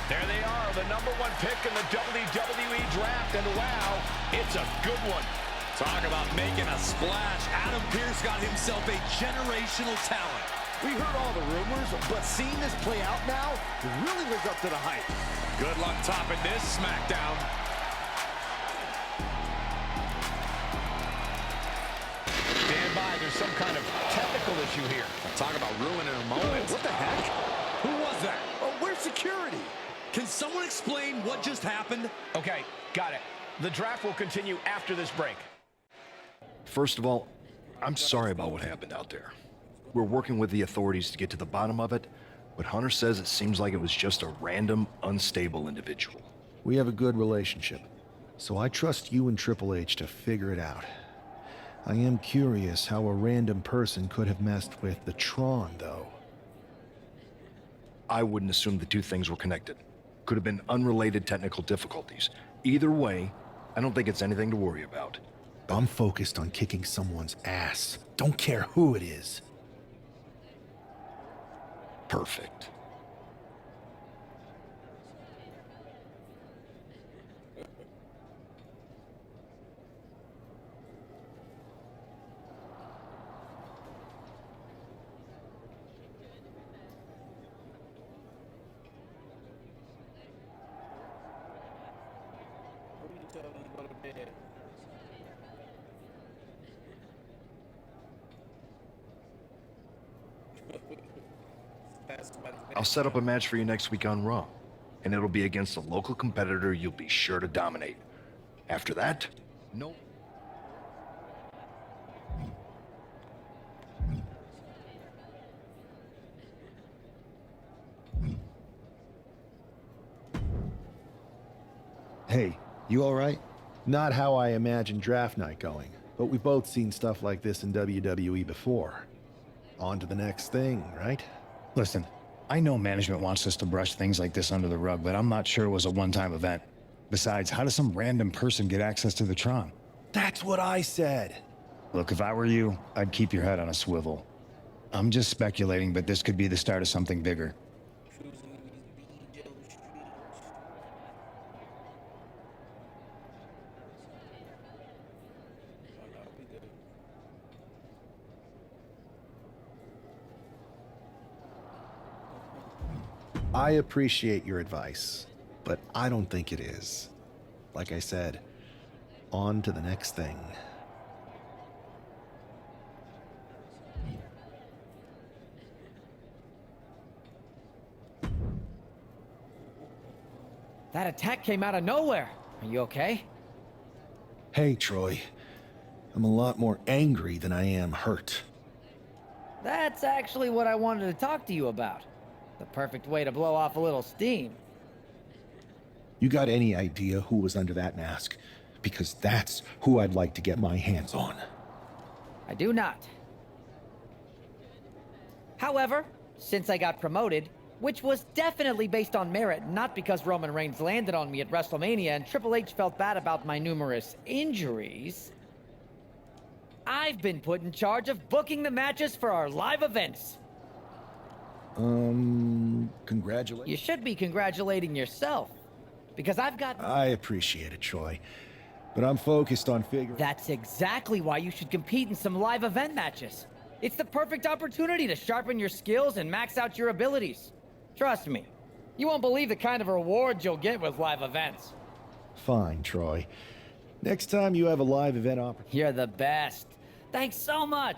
There they are, the #1 pick in the WWE Draft, and wow, it's a good one. Talk about making a splash. Adam Pearce got himself a generational talent. We heard all the rumors, but seeing this play out now really lives up to the hype. Good luck topping this SmackDown. Stand by, there's some kind of technical issue here. Talk about ruining a moment. What the heck? Who was that? Oh, where's security? Can someone explain what just happened? Okay, got it. The draft will continue after this break. First of all, I'm sorry about what happened out there. We're working with the authorities to get to the bottom of it, but Hunter says it seems like it was just a random, unstable individual. We have a good relationship, so I trust you and Triple H to figure it out. I am curious how a random person could have messed with the Tron, though. I wouldn't assume the two things were connected. Could have been unrelated technical difficulties. Either way, I don't think it's anything to worry about. I'm focused on kicking someone's ass. Don't care who it is. Perfect. Who you telling to go to bed? I'll set up a match for you next week on Raw. and it'll be against a local competitor you'll be sure to dominate. After that, no. Hey, you all right? Not how I imagined draft night going, but we've both seen stuff like this in WWE before. On to the next thing, right? Listen, I know management wants us to brush things like this under the rug, but I'm not sure it was a one-time event. Besides, how does some random person get access to the Tron? That's what I said. Look, if I were you, I'd keep your head on a swivel. I'm just speculating, but this could be the start of something bigger. I appreciate your advice, but I don't think it is. Like I said, on to the next thing. That attack came out of nowhere. Are you okay? Hey, Troy. I'm a lot more angry than I am hurt. That's actually what I wanted to talk to you about. The perfect way to blow off a little steam. You got any idea who was under that mask? Because that's who I'd like to get my hands on. I do not. However, since I got promoted, which was definitely based on merit, not because Roman Reigns landed on me at WrestleMania and Triple H felt bad about my numerous injuries, I've been put in charge of booking the matches for our live events. Congratulations. You should be congratulating yourself, because I've got... I appreciate it, Troy, but I'm focused on figuring... That's exactly why you should compete in some live event matches. It's the perfect opportunity to sharpen your skills and max out your abilities. Trust me, you won't believe the kind of rewards you'll get with live events. Fine, Troy. Next time you have a live event opportunity... You're the best. Thanks so much.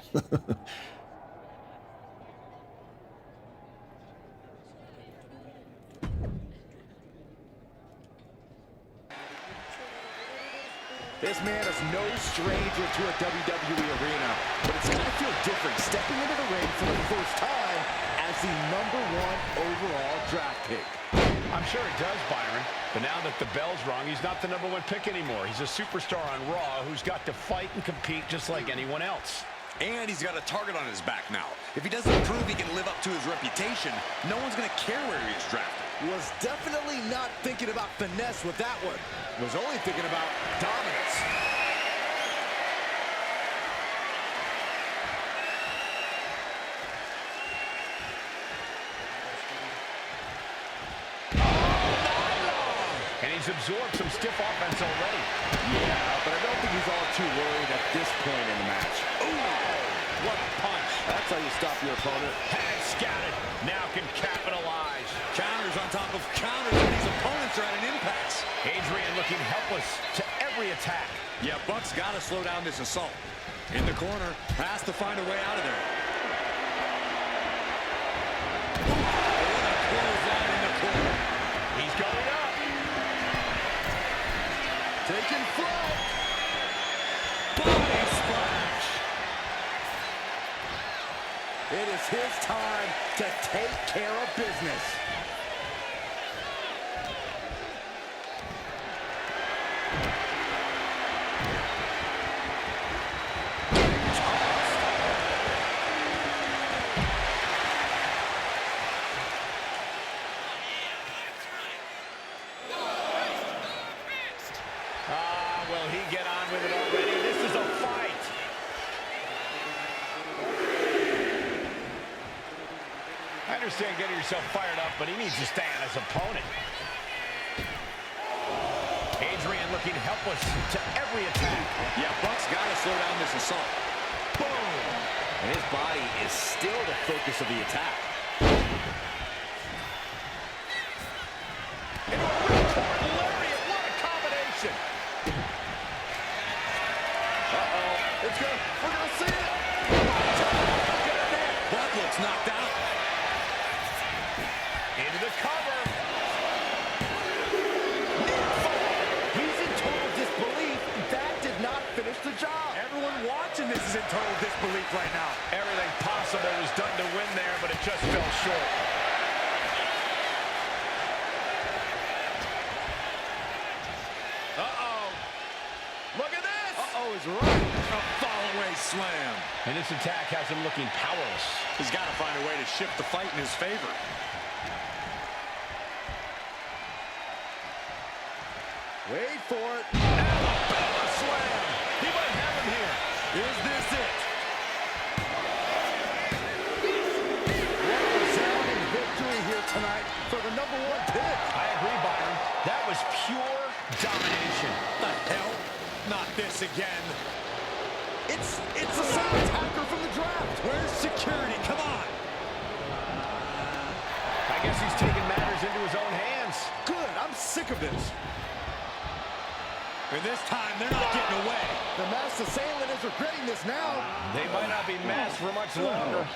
This man is no stranger to a WWE arena, but it's gonna feel different stepping into the ring for the first time as the #1 overall draft pick. I'm sure it does, Byron. But now that the bell's rung, he's not the #1 pick anymore. He's a superstar on Raw who's got to fight and compete just like anyone else. And he's got a target on his back now. If he doesn't prove he can live up to his reputation, no one's going to care where he is drafted. Was definitely not thinking about finesse with that one. Was only thinking about dominance. And he's absorbed some stiff offense already. Yeah, but I don't think he's all too worried at this point in the match. Ooh, what a punch. That's how you stop your opponent. Has scouted. Now can capitalize. Counters on top of counters, and these opponents are at an impasse. Adrian looking helpless to every attack. Yeah, Buck's got to slow down this assault. In the corner, has to find a way out of there. What a clothesline in the corner. He's going up. Taking flight. Body splash. It is his time to take care of business. Will he get on with it already? This is a fight. I understand getting yourself fired up, but he needs to stay on his opponent. Adrian looking helpless to every attack. Yeah, Buck's got to slow down this assault. Boom! And his body is still the focus of the attack. Into a ripcord lariat. What a combination! It's good. We're going to see it. Buck looks knocked out. Into the cover. disbelief right now. Everything possible was done to win there, but it just fell short. Uh-oh. Look at this. Uh-oh is right. A fall-away slam. And this attack has him looking powerless. He's got to find a way to shift the fight in his favor. Wait for it. Alabama slam. He might have him here. Is this it? What a resounding victory here tonight for the #1 pick. I agree, Byron. That was pure domination. The hell? Not this again. It's a sound attacker from the draft. Where's security? Come on. I guess he's taking matters into his own hands. Good. I'm sick of this. And this time, they're not getting away. The masked assailant is regretting this now. They might not be masked for much longer.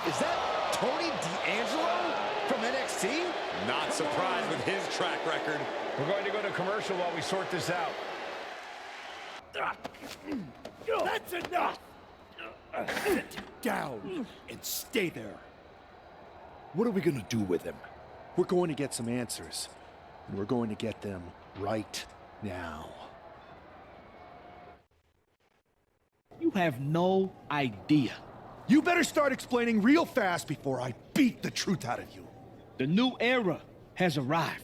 Is that Tony D'Angelo from NXT? Not surprised with his track record. We're going to go to commercial while we sort this out. That's enough! Sit down and stay there. What are we gonna do with him? We're going to get some answers, and we're going to get them right now. You have no idea. You better start explaining real fast before I beat the truth out of you. The new era has arrived.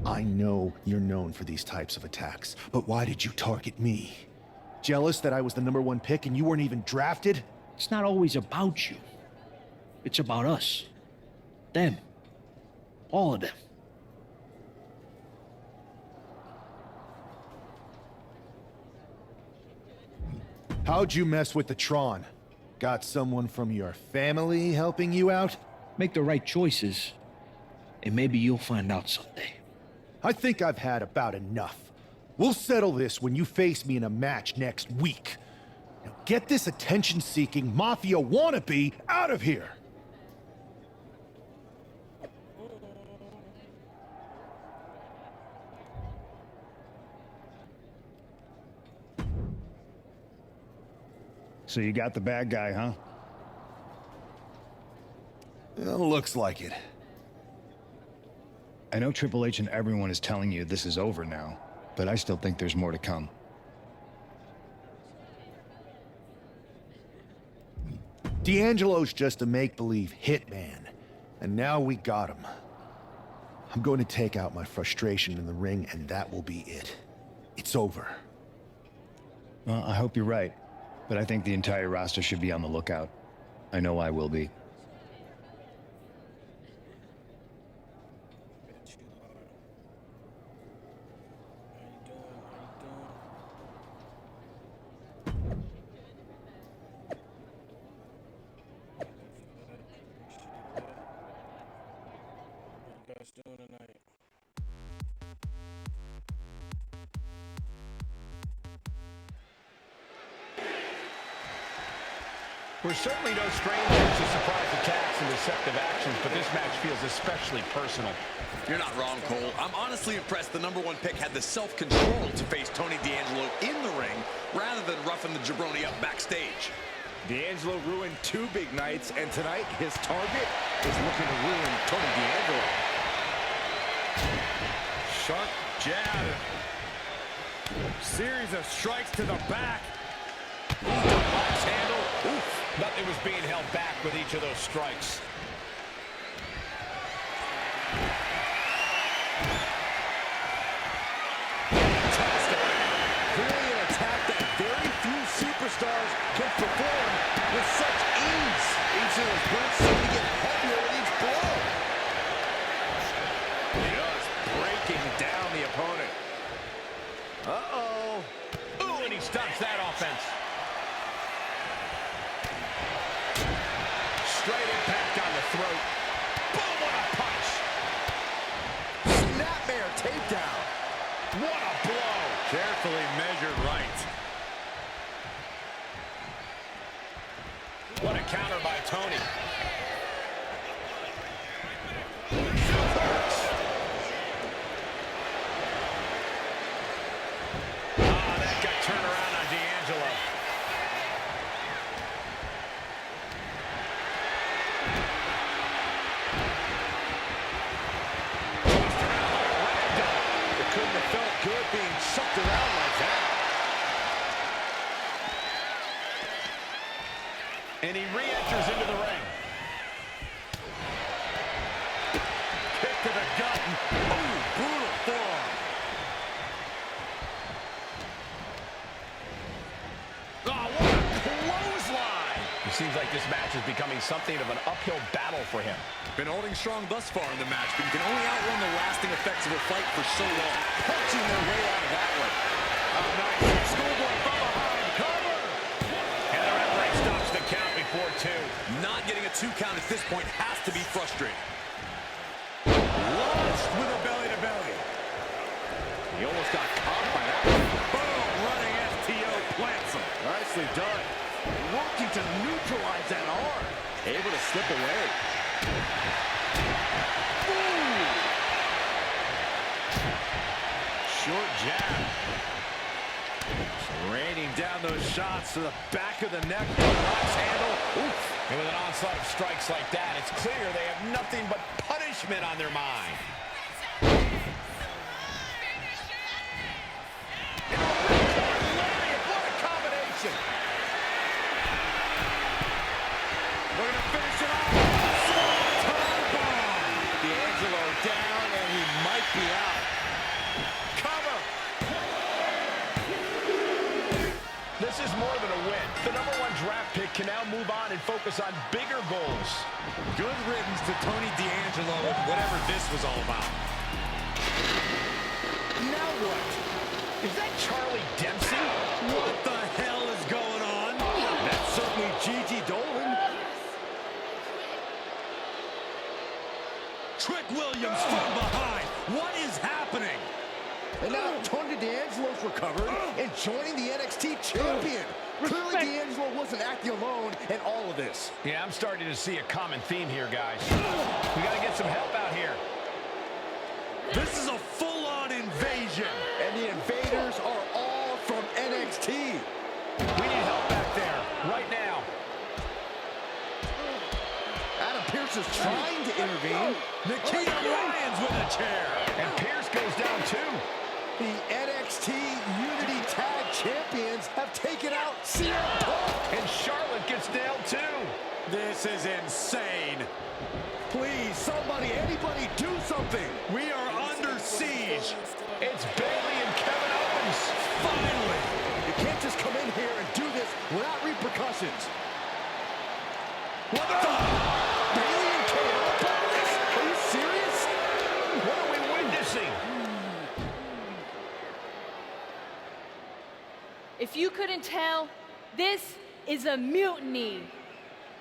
I know you're known for these types of attacks, but why did you target me? Jealous that I was the #1 pick and you weren't even drafted? It's not always about you. It's about us. Them. All of them. How'd you mess with the Tron? Got someone from your family helping you out? Make the right choices, and maybe you'll find out someday. I think I've had about enough. We'll settle this when you face me in a match next week. Now get this attention-seeking mafia wannabe out of here! So you got the bad guy, huh? Well, looks like it. I know Triple H and everyone is telling you this is over now, but I still think there's more to come. D'Angelo's just a make-believe hitman, and now we got him. I'm going to take out my frustration in the ring, and that will be it. It's over. Well, I hope you're right, but I think the entire roster should be on the lookout. I know I will be. We're certainly no strangers to surprise attacks and deceptive actions, but this match feels especially personal. You're not wrong, Cole. I'm honestly impressed the #1 pick had the self-control to face Tony D'Angelo in the ring rather than roughing the jabroni up backstage. D'Angelo ruined 2 big nights, and tonight his target is looking to ruin Tony D'Angelo. Sharp jab. Series of strikes to the back. Box handle. Oof. Nothing was being held back with each of those strikes. Fantastic. Clearly an attack that very few superstars can perform with such ease. Each of those boots seem to get heavier with each blow. Just breaking down the opponent. Uh-oh. Ooh, and he stops that offense. Straight impact on the throat. Boom, what a punch. Snapmare takedown. What a blow. Carefully measured right. counter by Tony. That got turned around on D'Angelo. Tossed around like a ragdoll. It couldn't have felt good being chucked around like that. And he re-enters into the ring. Kick to the gut. Ooh, brutal forearm. Oh, what a clothesline. It seems like this match is becoming something of an uphill battle for him. Been holding strong thus far in the match, but you can only outrun the lasting effects of a fight for so long. Punching their way out of that one. Oh, nice. Schoolboy from behind. Cover. And the referee stops the count before 2. Not getting a 2 count at this point has to be frustrating. Launched with a belly-to-belly. He almost got caught by that one. Boom! Running FTO plants him. Nicely done. Working to neutralize that arm. Able to slip away. Ooh. Short jab. Raining down those shots to the back of the neck. Box handle. Oof. And with an onslaught of strikes like that, it's clear they have nothing but punishment on their mind. What a combination. We're going to finish it off. Swanton bomb. D'Angelo down, and he might be out. Cover. This is more than a win. The #1 draft pick can now move on and focus on bigger goals. Good riddance to Tony D'Angelo with whatever this was all about. Now what? Is that Charlie Dempsey? What the hell is going on? That's certainly Gigi Dolan. Trick Williams from behind. What is happening? And now Tony D'Angelo's recovered and joining the NXT champion. Clearly D'Angelo wasn't acting alone in all of this. Yeah, I'm starting to see a common theme here, guys. We got to get some help out here. This is a full-on invasion. And the invaders are all from NXT. We need help back there, right now. Adam Pearce is trying to intervene. Nikita Lyons with a chair. And Pearce goes down too. The NXT Unity Tag Champions have taken out CM Punk. And Charlotte gets nailed too. This is insane. Please, somebody, anybody, do something. We are under siege. It's Bayley and Kevin Owens. Finally. You can't just come in here and do this without repercussions. What the? Bayley and KO? Are you serious? What are we witnessing? If you couldn't tell, this is a mutiny.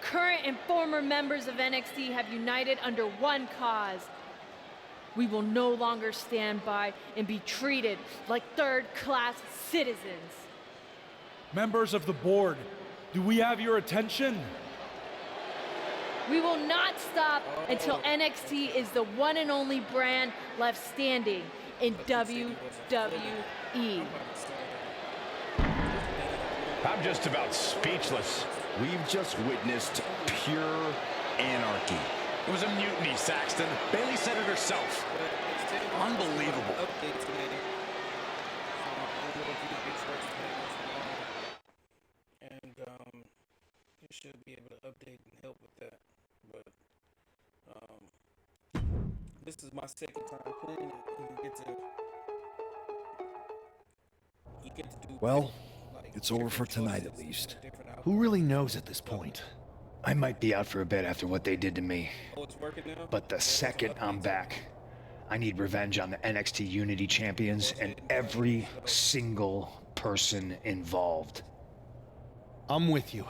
Current and former members of NXT have united under one cause. We will no longer stand by and be treated like third-class citizens. Members of the board, do we have your attention? We will not stop until NXT is the one and only brand left standing in WWE. I'm just about speechless. We've just witnessed pure anarchy. It was a mutiny, Saxton. Bayley said it herself. Unbelievable. And you should be able to update and help with that. But this is my second time playing it, and you get to do. Well, it's over for tonight at least. Who really knows at this point? I might be out for a bit after what they did to me. Oh, it's working now? But the second I'm back, I need revenge on the NXT Unity champions and every single person involved. I'm with you.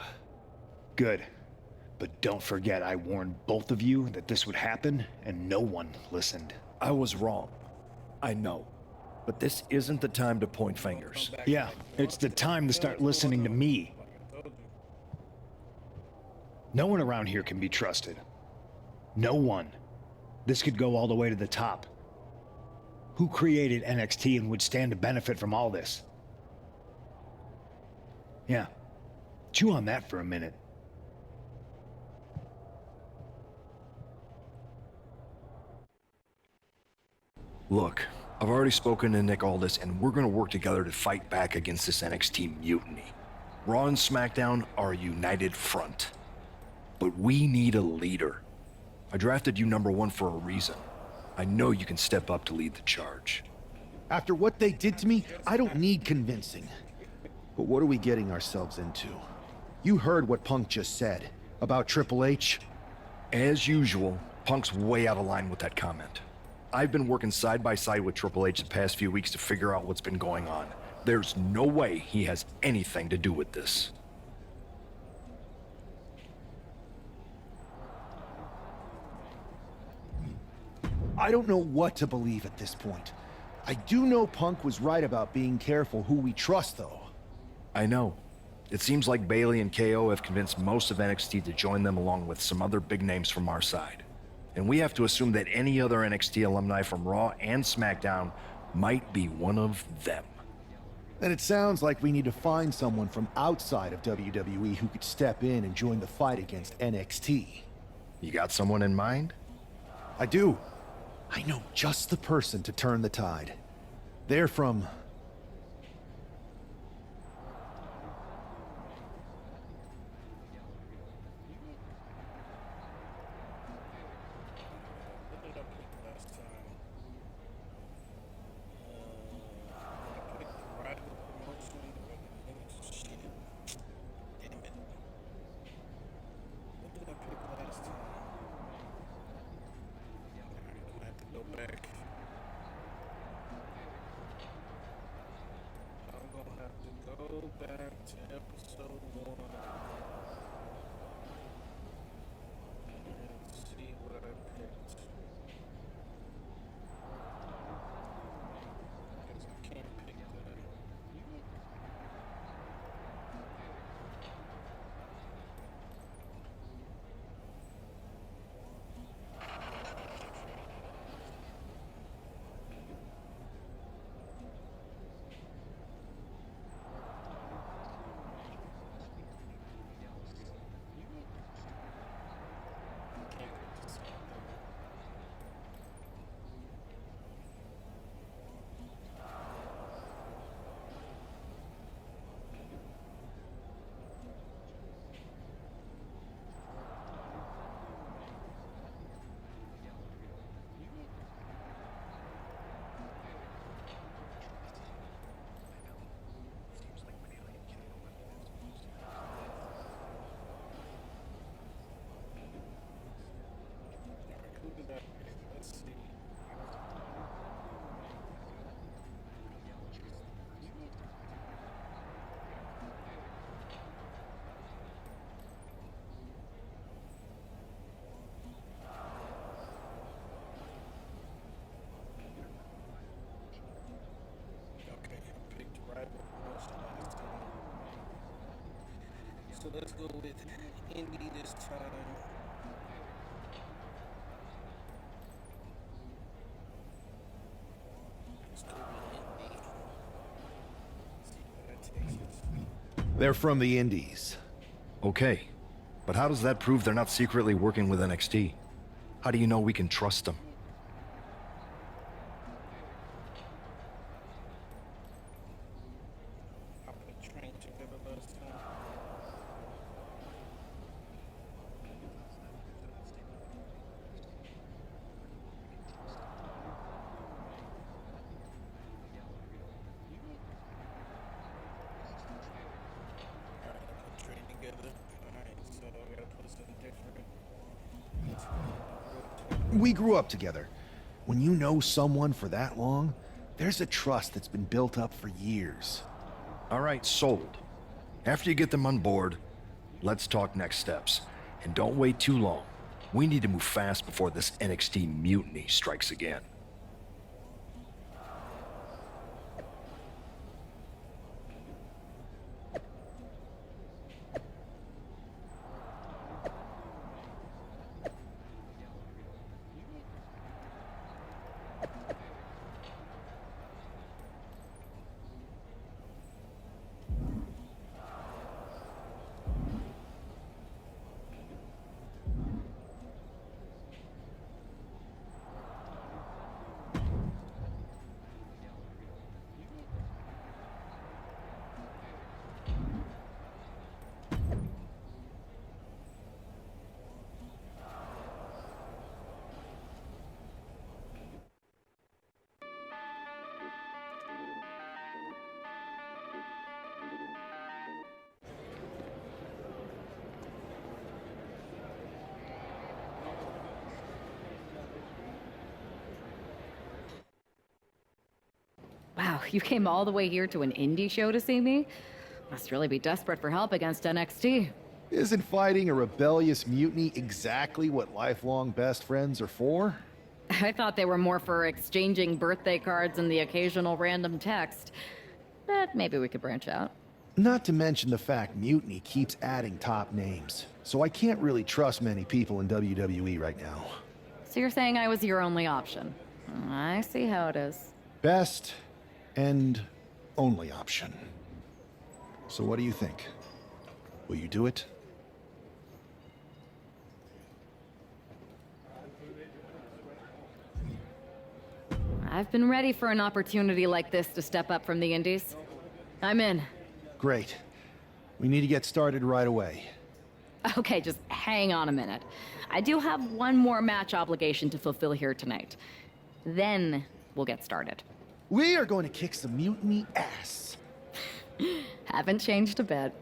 Good. But don't forget I warned both of you that this would happen, and no one listened. I was wrong. I know. But this isn't the time to point fingers. Yeah, it's the time to start listening to me. No one around here can be trusted. No one. This could go all the way to the top. Who created NXT and would stand to benefit from all this? Yeah. Chew on that for a minute. Look, I've already spoken to Nick Aldis, and we're gonna work together to fight back against this NXT mutiny. Raw and SmackDown are a united front. But we need a leader. I drafted you #1 for a reason. I know you can step up to lead the charge. After what they did to me, I don't need convincing. But what are we getting ourselves into? You heard what Punk just said about Triple H. As usual, Punk's way out of line with that comment. I've been working side by side with Triple H the past few weeks to figure out what's been going on. There's no way he has anything to do with this. I don't know what to believe at this point. I do know Punk was right about being careful who we trust, though. I know. It seems like Bayley and KO have convinced most of NXT to join them along with some other big names from our side. And we have to assume that any other NXT alumni from Raw and SmackDown might be one of them. And it sounds like we need to find someone from outside of WWE who could step in and join the fight against NXT. You got someone in mind? I do. I know just the person to turn the tide. They're from... So let's go with Indy this time. Let's go with Indy. See where that takes us. They're from the Indies. Okay, but how does that prove they're not secretly working with NXT? How do you know we can trust them? We grew up together. When you know someone for that long, there's a trust that's been built up for years. All right, sold. After you get them on board, let's talk next steps. And don't wait too long. We need to move fast before this NXT mutiny strikes again. Wow, you came all the way here to an indie show to see me? Must really be desperate for help against NXT. Isn't fighting a rebellious mutiny exactly what lifelong best friends are for? I thought they were more for exchanging birthday cards and the occasional random text. But maybe we could branch out. Not to mention the fact Mutiny keeps adding top names, so I can't really trust many people in WWE right now. So you're saying I was your only option? I see how it is. Best and only option. So what do you think? Will you do it? I've been ready for an opportunity like this to step up from the indies. I'm in. Great. We need to get started right away. Okay, just hang on a minute. I do have one more match obligation to fulfill here tonight. Then we'll get started. We are going to kick some mutiny ass. Haven't changed a bit.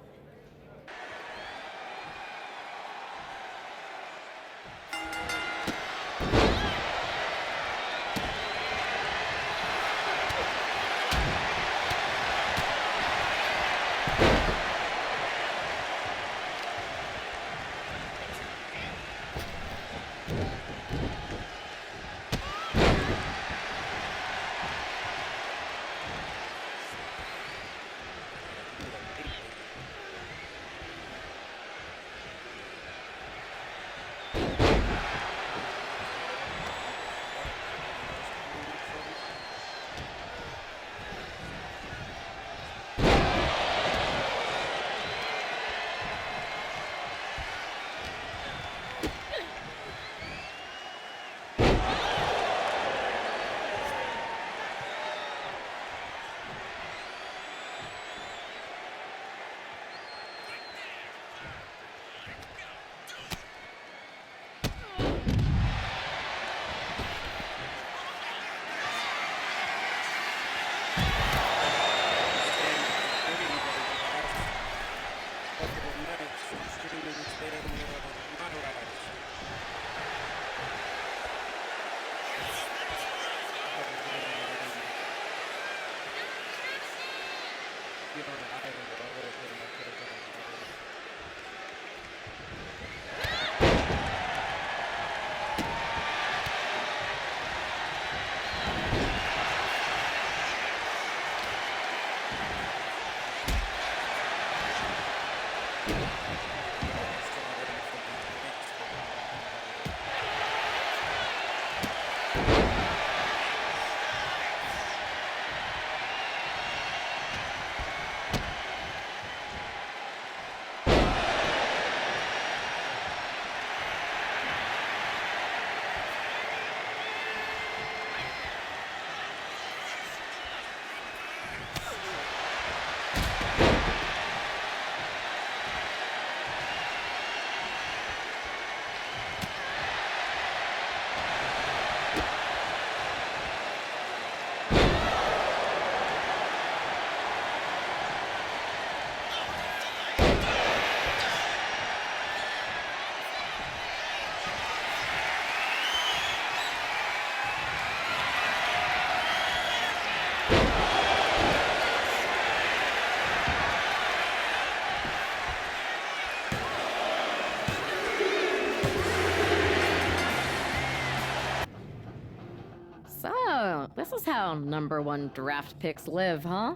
So, this is how #1 draft picks live, huh?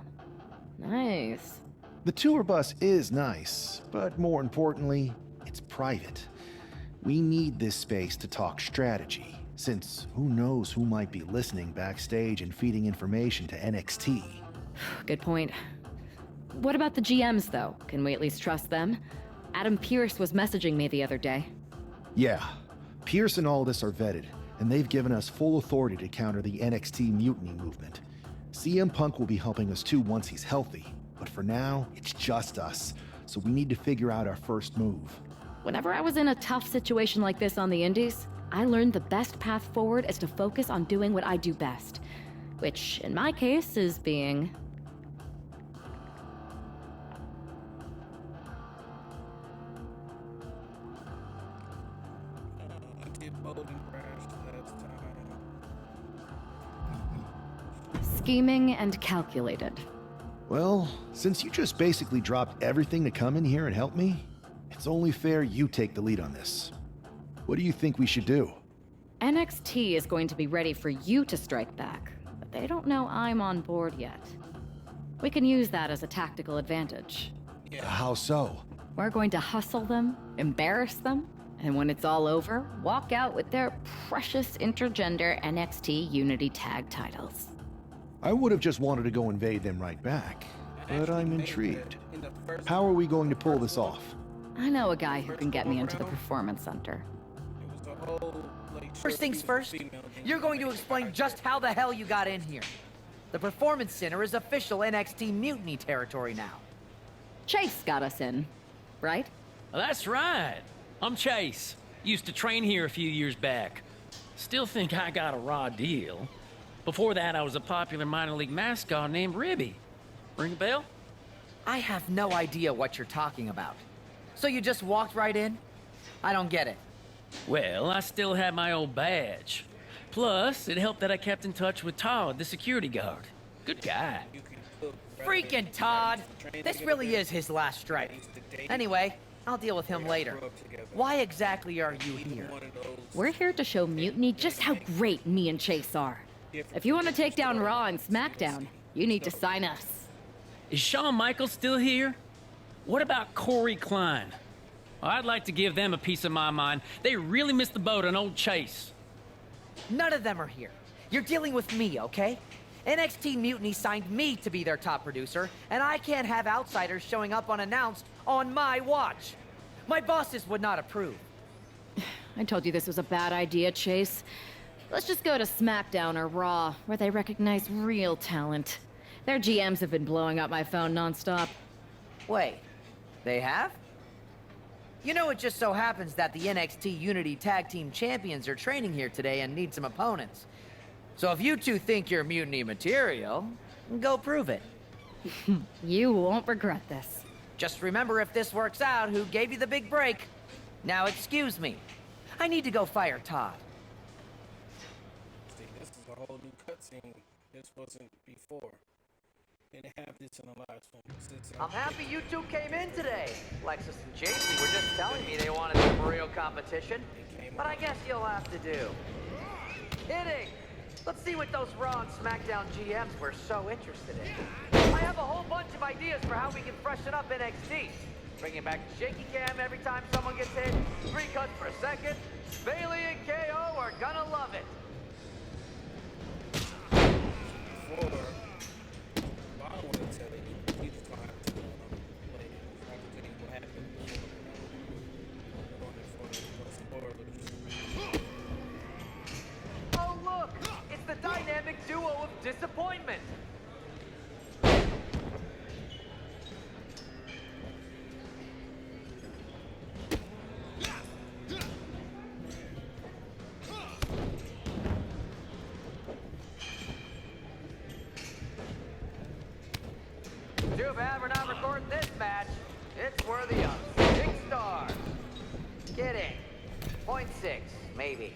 Nice. The tour bus is nice, but more importantly, it's private. We need this space to talk strategy, since who knows who might be listening backstage and feeding information to NXT. Good point. What about the GMs, though? Can we at least trust them? Adam Pearce was messaging me the other day. Yeah, Pierce and Aldis are vetted, and they've given us full authority to counter the NXT mutiny movement. CM Punk will be helping us too once he's healthy, but for now, it's just us, so we need to figure out our first move. Whenever I was in a tough situation like this on the Indies, I learned the best path forward is to focus on doing what I do best, which, in my case, is being... scheming and calculated. Well, since you just basically dropped everything to come in here and help me, it's only fair you take the lead on this. What do you think we should do? NXT is going to be ready for you to strike back, but they don't know I'm on board yet. We can use that as a tactical advantage. How so? We're going to hustle them, embarrass them, and when it's all over, walk out with their precious intergender NXT Unity Tag titles. I would have just wanted to go invade them right back, but I'm intrigued. How are we going to pull this off? I know a guy who can get me into the Performance Center. First things first, you're going to explain just how the hell you got in here. The Performance Center is official NXT Mutiny territory now. Chase got us in, right? That's right. I'm Chase. Used to train here a few years back. Still think I got a raw deal. Before that, I was a popular minor league mascot named Ribby. Ring a bell? I have no idea what you're talking about. So you just walked right in? I don't get it. Well, I still had my old badge. Plus, it helped that I kept in touch with Todd, the security guard. Good guy. Freaking Todd! This really is his last strike. Anyway, I'll deal with him later. Why exactly are you here? We're here to show Mutiny just how great me and Chase are. If you want to take down Raw and SmackDown, you need to sign us. Is Shawn Michaels still here? What about Corey Klein? Well, I'd like to give them a piece of my mind. They really missed the boat on old Chase. None of them are here. You're dealing with me, okay? NXT Mutiny signed me to be their top producer, and I can't have outsiders showing up unannounced on my watch. My bosses would not approve. I told you this was a bad idea, Chase. Let's just go to SmackDown or Raw, where they recognize real talent. Their GMs have been blowing up my phone nonstop. Wait, they have? You know, it just so happens that the NXT Unity Tag Team Champions are training here today and need some opponents. So if you two think you're Mutiny material, go prove it. You won't regret this. Just remember, if this works out, who gave you the big break. Now excuse me. I need to go fire Todd. See, this is a whole new cutscene. This wasn't before. Didn't have this in the last one. I'm happy you two came in today. Lexus and JC were just telling me they wanted some real competition. But I guess you'll have to do. Kidding! Let's see what those Raw and SmackDown GMs were so interested in. I have a whole bunch of ideas for how we can freshen up NXT. Bringing back the shaky cam every time someone gets hit, 3 cuts per second. Bailey and KO are gonna love it. I don't want to tell you. You just gonna have to play it. I can tell you what happened. Oh look! It's the dynamic duo of disappointment! Too bad we're not recording this match. It's worthy of 6 stars. Kidding. 0.6, maybe.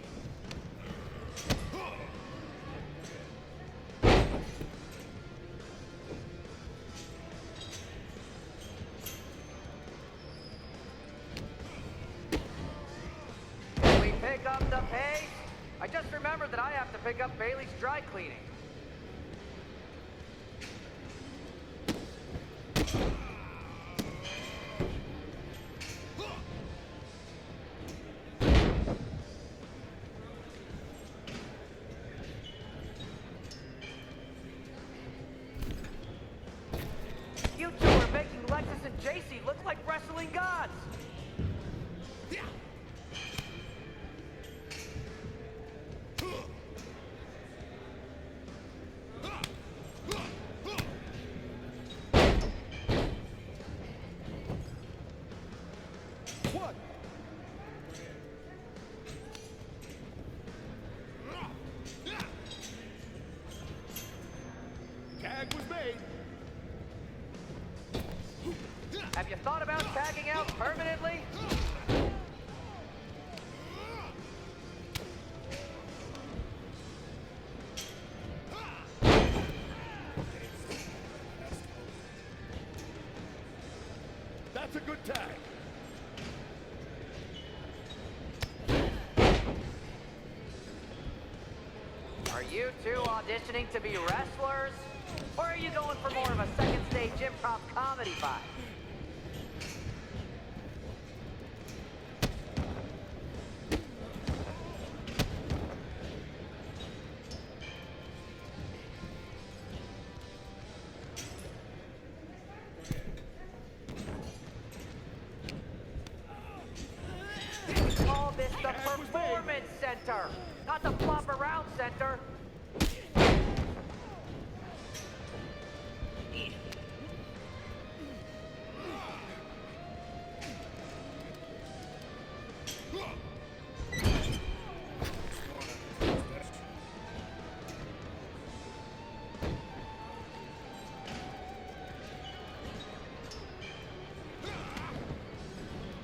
Can we pick up the pace? I just remembered that I have to pick up Bailey's dry cleaning. You two are making Lexus and JC look like wrestling gods! What? Tag was made. Have you thought about tagging out permanently? That's a good tag. Are you two auditioning to be wrestlers? Or are you going for more of a second stage improv comedy vibe? Call this the Performance Center, not the Flop Around Center.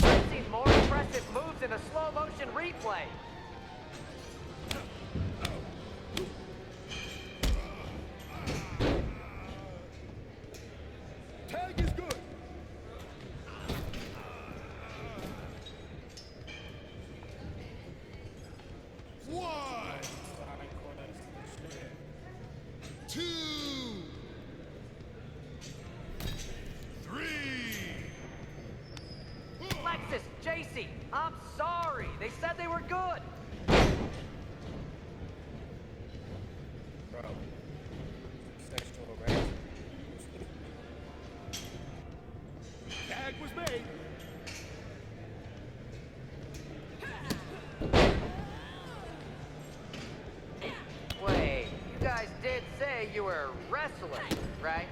I've seen more impressive moves in a slow motion replay. Tag is good. One. Two. Three. Lexus, JC, I'm sorry. They said they were good. Bro. Sexual harassment. Tag was made. Wait, you guys did say you were wrestlers, right?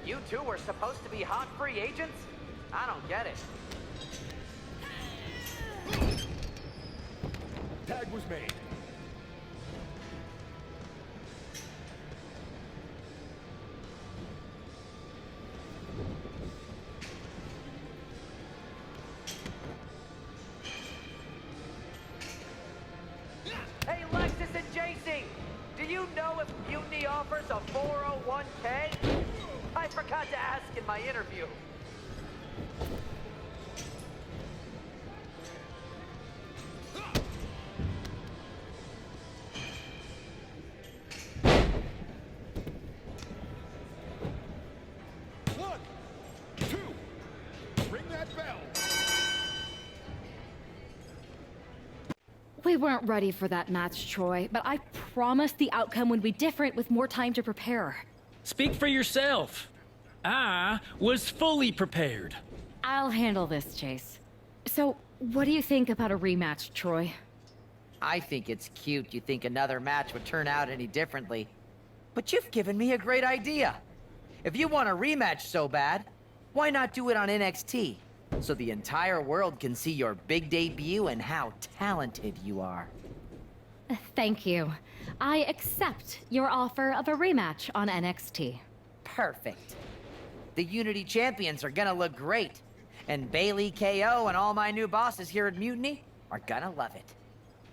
You two were supposed to be hot free agents? I don't get it. Tag was made. Hey, Lexus and JC, do you know if Mutiny offers a 401k? I forgot to ask in my interview. One. Two. Ring that bell. We weren't ready for that match, Troy, but I promise the outcome would be different with more time to prepare. Speak for yourself. I was fully prepared. I'll handle this, Chase. So, what do you think about a rematch, Troy? I think it's cute you think another match would turn out any differently. But you've given me a great idea. If you want a rematch so bad, why not do it on NXT? So the entire world can see your big debut and how talented you are. Thank you. I accept your offer of a rematch on NXT. Perfect. The Unity Champions are gonna look great. And Bailey, KO, and all my new bosses here at Mutiny are gonna love it.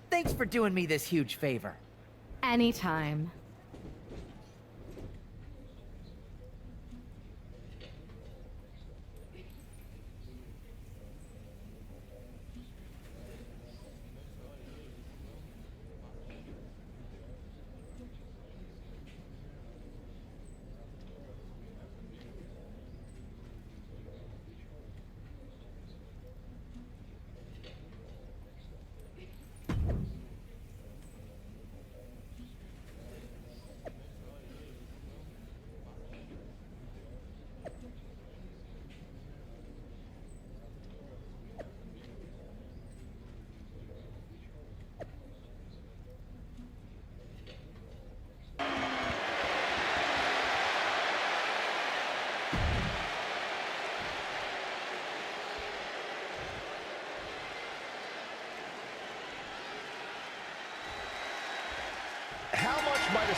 Thanks for doing me this huge favor. Anytime.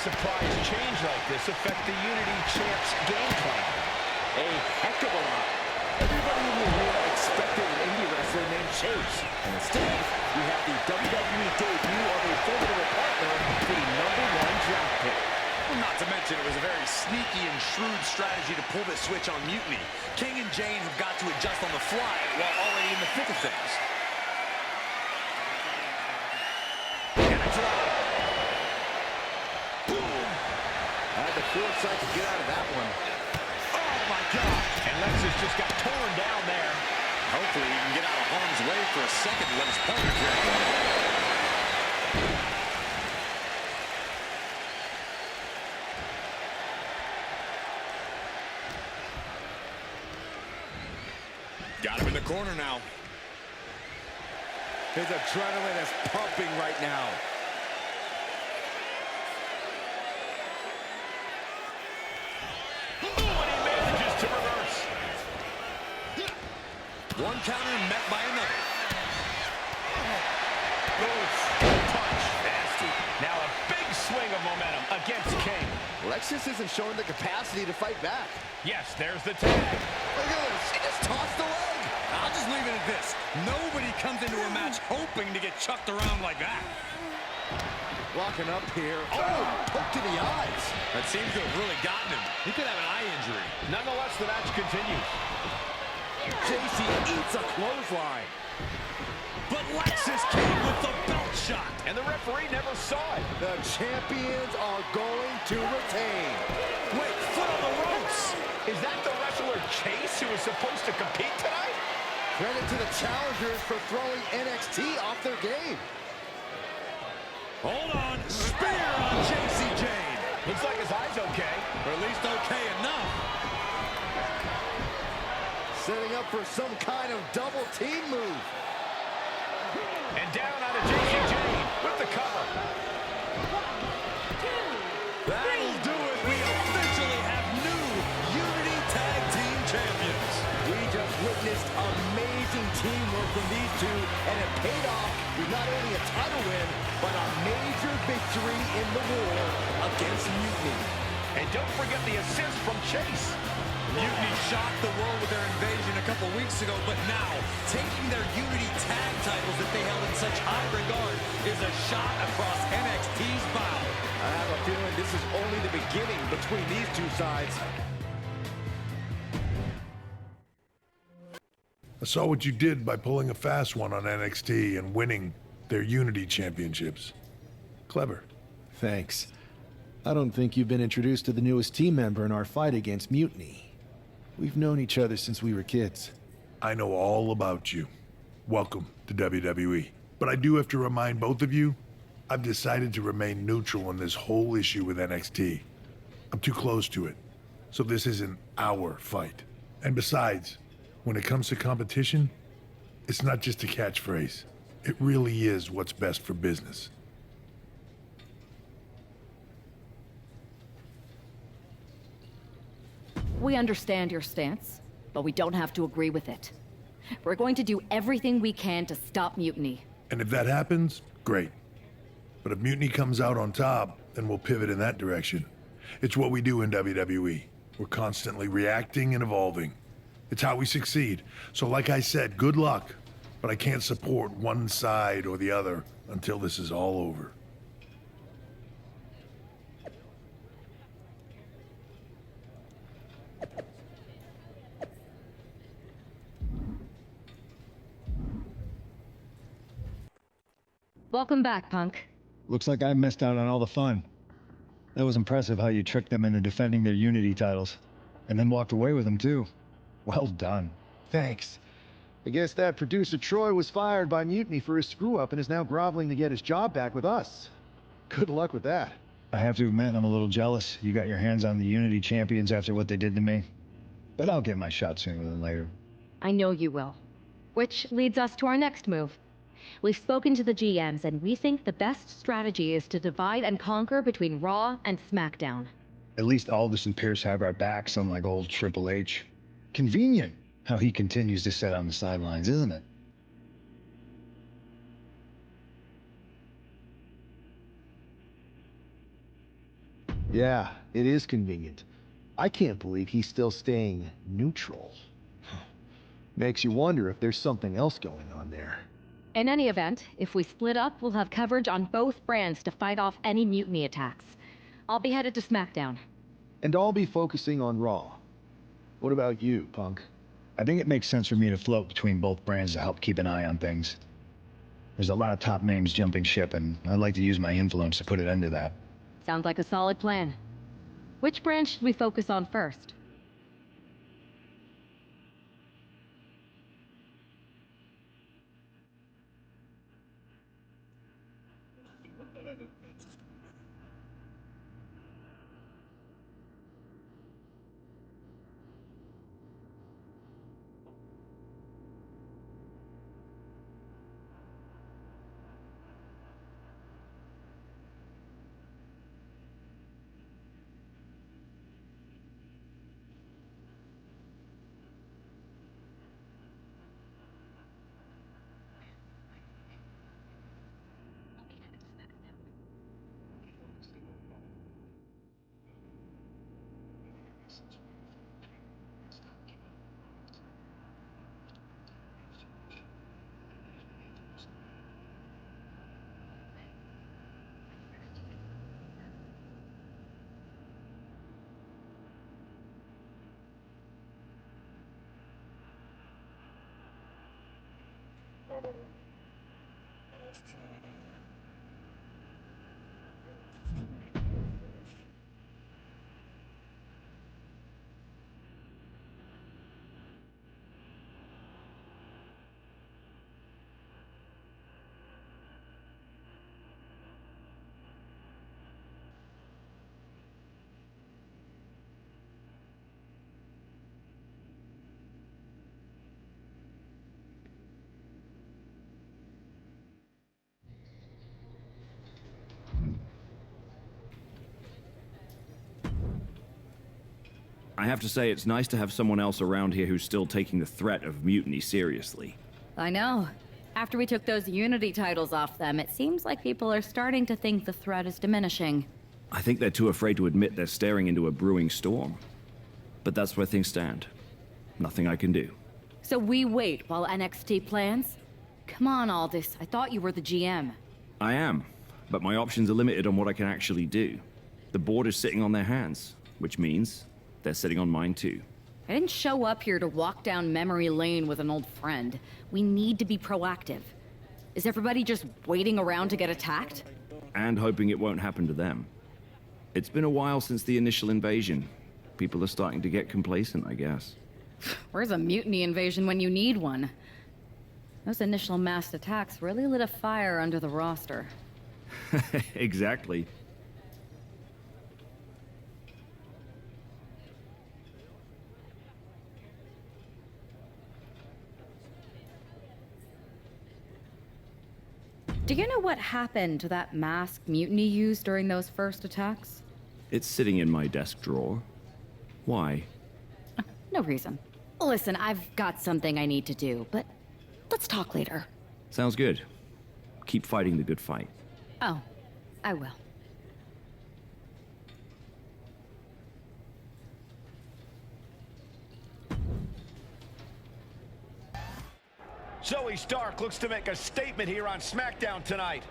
surprise change like this affect the Unity Champs game plan? A heck of a lot. Everybody in the arena expected an indie wrestler named Chase. And instead, we have the WWE debut of a formidable partner for the #1 draft pick. Well, not to mention, it was a very sneaky and shrewd strategy to pull this switch on Mutiny. King and Jane have got to adjust on the fly while already in the thick of things. And a drop. Boom. Had the foresight to get out of that one. Oh, my God. And Lexus just got torn down there. Hopefully he can get out of harm's way for a second and let his partner carry. Got him in the corner now. His adrenaline is pumping right now. Oh, and he manages to reverse. One counter met by another. Oof. Punch. Nasty. Now a big swing of momentum against King. Lexus isn't showing the capacity to fight back. Yes, there's the tag. Look at this. He just tossed the leg. I'll just leave it at this. Nobody comes into a match hoping to get chucked around like that. Locking up here. Oh, poke to the eyes. That seems to have really gotten him. He could have an eye injury. Nonetheless, the match continues. JC eats a clothesline. But Lexus came with the belt shot, and the referee never saw it. The champions are going to retain. Wait, foot on the ropes. Is that the wrestler Chase who is supposed to compete tonight? Credit to the challengers for throwing NXT off their game. Hold on. Spear on JC Jane. Looks like his eye's okay. Or at least okay enough. Setting up for some kind of double team move. And down on a JC Jane with the cover. That'll do it. We officially have new Unity Tag Team Champions. We just witnessed amazing teamwork from these two, and it paid off with not only a title win, but a major victory in the war against Mutiny. And don't forget the assist from Chase. Mutiny shocked the world with their invasion a couple weeks ago, but now, taking their Unity tag titles that they held in such high regard is a shot across NXT's bow. I have a feeling this is only the beginning between these two sides. I saw what you did by pulling a fast one on NXT and winning their Unity championships. Clever. Thanks. I don't think you've been introduced to the newest team member in our fight against Mutiny. We've known each other since we were kids. I know all about you. Welcome to WWE. But I do have to remind both of you, I've decided to remain neutral in this whole issue with NXT. I'm too close to it. So this isn't our fight. And besides, when it comes to competition, it's not just a catchphrase. It really is what's best for business. We understand your stance, but we don't have to agree with it. We're going to do everything we can to stop Mutiny. And if that happens, great. But if Mutiny comes out on top, then we'll pivot in that direction. It's what we do in WWE. We're constantly reacting and evolving. It's how we succeed. So like I said, good luck. But I can't support one side or the other until this is all over. Welcome back, Punk. Looks like I missed out on all the fun. That was impressive how you tricked them into defending their Unity titles. And then walked away with them, too. Well done. Thanks. I guess that producer Troy was fired by Mutiny for his screw-up and is now groveling to get his job back with us. Good luck with that. I have to admit, I'm a little jealous. You got your hands on the Unity champions after what they did to me. But I'll get my shot sooner than later. I know you will. Which leads us to our next move. We've spoken to the GMs, and we think the best strategy is to divide and conquer between Raw and SmackDown. At least Aldous and Pierce have our backs, unlike old Triple H. Convenient how he continues to sit on the sidelines, isn't it? Yeah, it is convenient. I can't believe he's still staying neutral. Makes you wonder if there's something else going on there. In any event, if we split up, we'll have coverage on both brands to fight off any mutiny attacks. I'll be headed to SmackDown. And I'll be focusing on Raw. What about you, Punk? I think it makes sense for me to float between both brands to help keep an eye on things. There's a lot of top names jumping ship, and I'd like to use my influence to put an end to that. Sounds like a solid plan. Which brand should we focus on first? I have to say, it's nice to have someone else around here who's still taking the threat of mutiny seriously. I know. After we took those Unity titles off them, it seems like people are starting to think the threat is diminishing. I think they're too afraid to admit they're staring into a brewing storm. But that's where things stand. Nothing I can do. So we wait while NXT plans? Come on, Aldous. I thought you were the GM. I am, but my options are limited on what I can actually do. The board is sitting on their hands, which means they're sitting on mine too. I didn't show up here to walk down memory lane with an old friend. We need to be proactive. Is everybody just waiting around to get attacked? And hoping it won't happen to them. It's been a while since the initial invasion. People are starting to get complacent, I guess. Where's a mutiny invasion when you need one? Those initial massed attacks really lit a fire under the roster. Exactly. Do you know what happened to that masked mutiny used during those first attacks? It's sitting in my desk drawer. Why? No reason. Listen, I've got something I need to do, but let's talk later. Sounds good. Keep fighting the good fight. Oh, I will. Zoe Stark looks to make a statement here on SmackDown tonight.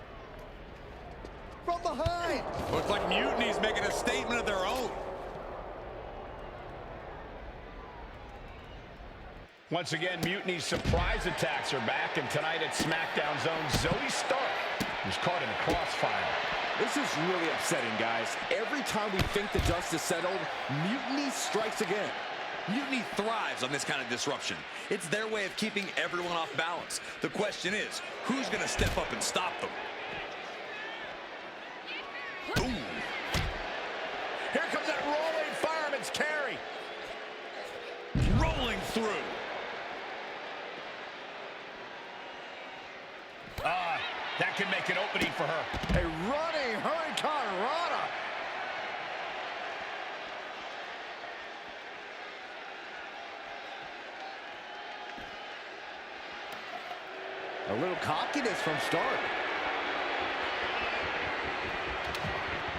From behind! Looks like Mutiny's making a statement of their own. Once again, Mutiny's surprise attacks are back, and tonight at SmackDown's own Zoe Stark was caught in a crossfire. This is really upsetting, guys. Every time we think the dust is settled, Mutiny strikes again. Mutiny thrives on this kind of disruption. It's their way of keeping everyone off balance. The question is, who's going to step up and stop them? Boom! Here comes that rolling fireman's carry. Rolling through. That can make an opening for her. A running Hurricane Rana. A little cockiness from Stark.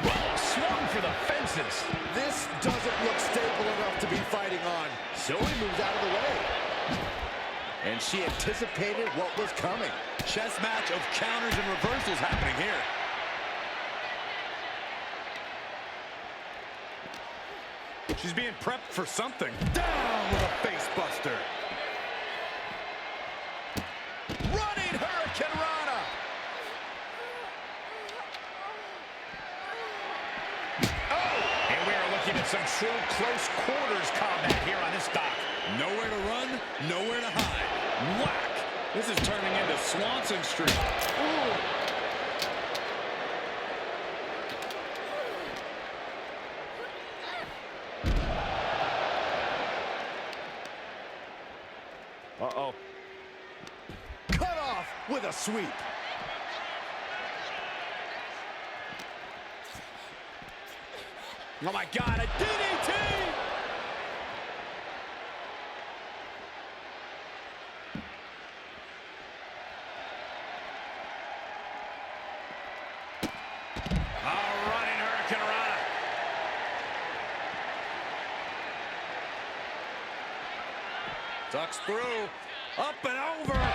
Well, swung for the fences. reverses. This doesn't look stable enough to be fighting on. So he moves out of the way. And she anticipated what was coming. Chess match of counters and reversals happening here. She's being prepped for something. Down with a face buster. Running Hurricane Rana. Oh! And we are looking at some true close quarters combat here on this dock. Nowhere to run, nowhere to hide. Whack! This is turning into Swanson Street. Ooh. Uh-oh. Cut off with a sweep. Oh my God, a DDT! Running Hurricane Rana. Ducks through. Up and over.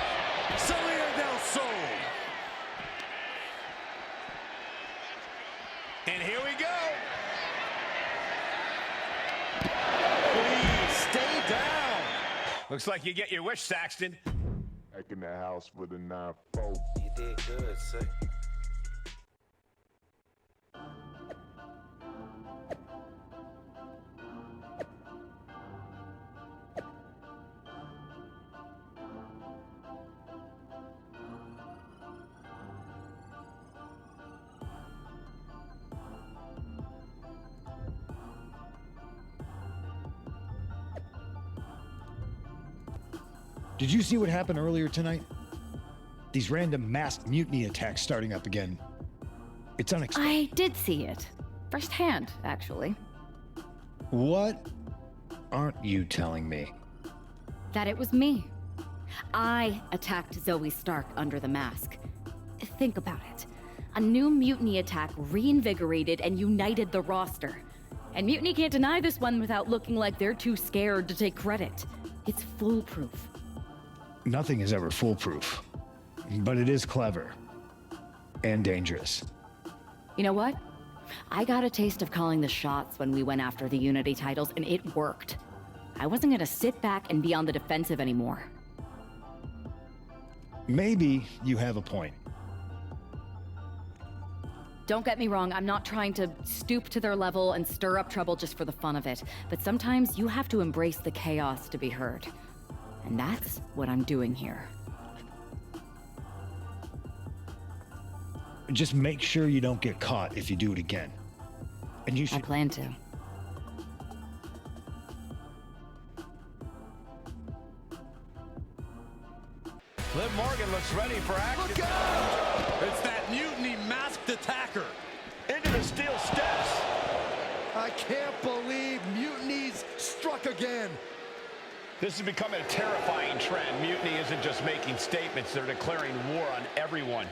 Salida del Sol. And here we go. Please stay down. Looks like you get your wish, Saxton. Back in the house with a 9-4. You did good, sir. Did you see what happened earlier tonight? These random masked mutiny attacks starting up again. It's unexpected. I did see it. Firsthand, actually. What aren't you telling me? That it was me. I attacked Zoe Stark under the mask. Think about it. A new mutiny attack reinvigorated and united the roster. And Mutiny can't deny this one without looking like they're too scared to take credit. It's foolproof. Nothing is ever foolproof, but it is clever and dangerous. You know what? I got a taste of calling the shots when we went after the Unity titles, and it worked. I wasn't gonna sit back and be on the defensive anymore. Maybe you have a point. Don't get me wrong, I'm not trying to stoop to their level and stir up trouble just for the fun of it, but sometimes you have to embrace the chaos to be heard. And that's what I'm doing here. Just make sure you don't get caught if you do it again. And you should... I plan to. Liv Morgan looks ready for action. Look out! It's that Mutiny masked attacker. Into the steel steps. I can't believe Mutiny's struck again. This is becoming a terrifying trend. Mutiny isn't just making statements, they're declaring war on everyone.